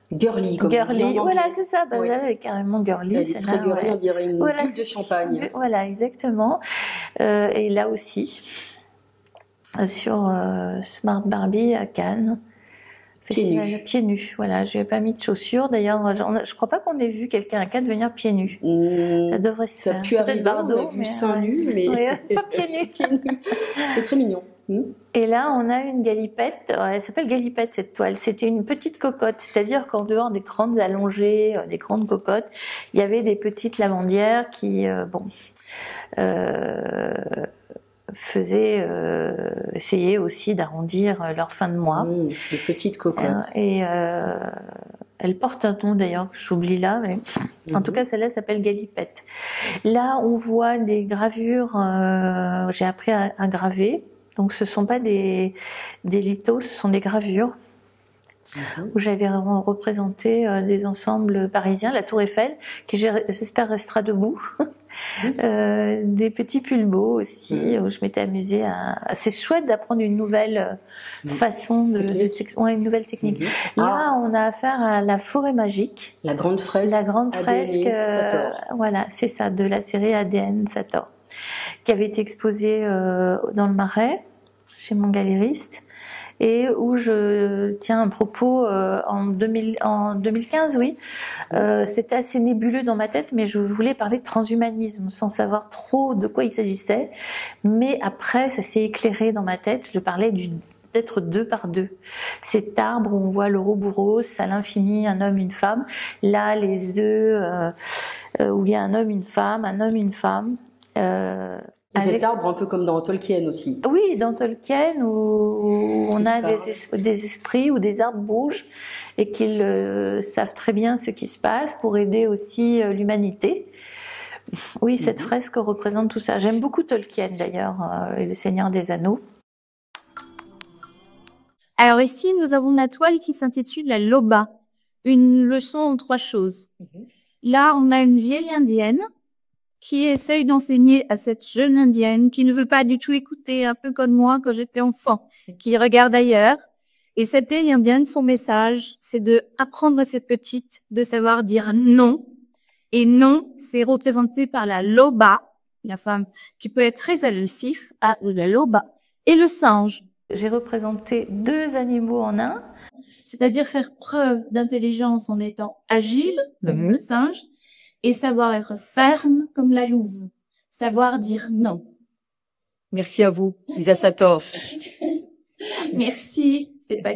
girly, comme girly, on dit en voilà, anglais. c'est ça, elle est carrément girly. Elle est très girly, on dirait une bulle de champagne. Voilà, exactement. Et là aussi... sur Smart Barbie à Cannes, pieds nus. Voilà, je n'ai pas mis de chaussures. D'ailleurs, je crois pas qu'on ait vu quelqu'un à Cannes venir pieds nus. Ça devrait se faire. Ça a pu arriver, Bordeaux, on a vu seins nus, mais pas pieds nus. C'est très mignon. Et là, on a une galipette. Elle s'appelle galipette, cette toile. C'était une petite cocotte, c'est-à-dire qu'en dehors des grandes allongées, des grandes cocottes, il y avait des petites lavandières qui, essayer aussi d'arrondir leur fin de mois. Des petites cocottes. Elle porte un nom d'ailleurs que j'oublie là, mais en tout cas celle-là s'appelle Galipette. Là on voit des gravures, j'ai appris à graver, donc ce sont pas des lithos, ce sont des gravures. Où j'avais représenté des ensembles parisiens, la Tour Eiffel, qui j'espère restera debout, des petits pulbeaux aussi, où je m'étais amusée c'est chouette d'apprendre une nouvelle façon une nouvelle technique. Là, on a affaire à la forêt magique. La grande fresque. Sator. Voilà, c'est ça, de la série ADN Sator, qui avait été exposée dans le Marais, chez mon galériste. Et où je tiens un propos en 2015, oui. C'était assez nébuleux dans ma tête, mais je voulais parler de transhumanisme sans savoir trop de quoi il s'agissait. Mais après, ça s'est éclairé dans ma tête. Je parlais d'être 2 par 2. Cet arbre où on voit l'Ouroboros, à l'infini, un homme, une femme. Là, les œufs où il y a un homme, une femme, une femme. Cet arbre un peu comme dans Tolkien aussi. Oui, dans Tolkien où on a des esprits où des arbres bougent et qu'ils savent très bien ce qui se passe pour aider aussi l'humanité. Oui, cette fresque représente tout ça. J'aime beaucoup Tolkien d'ailleurs, et le Seigneur des Anneaux. Alors ici, nous avons la toile qui s'intitule la Loba, une leçon en 3 choses. Là, on a une vieille indienne qui essaye d'enseigner à cette jeune indienne qui ne veut pas du tout écouter, un peu comme moi quand j'étais enfant, qui regarde ailleurs. Et cette vieille indienne, son message, c'est de apprendre à cette petite de savoir dire non. Et non, c'est représenté par la loba, la femme qui peut être très agressif, à la loba, et le singe. J'ai représenté 2 animaux en un, c'est-à-dire faire preuve d'intelligence en étant agile, comme le singe, et savoir être ferme comme la louve. Savoir dire non. Merci à vous, Isa Sator. Merci, c'est pas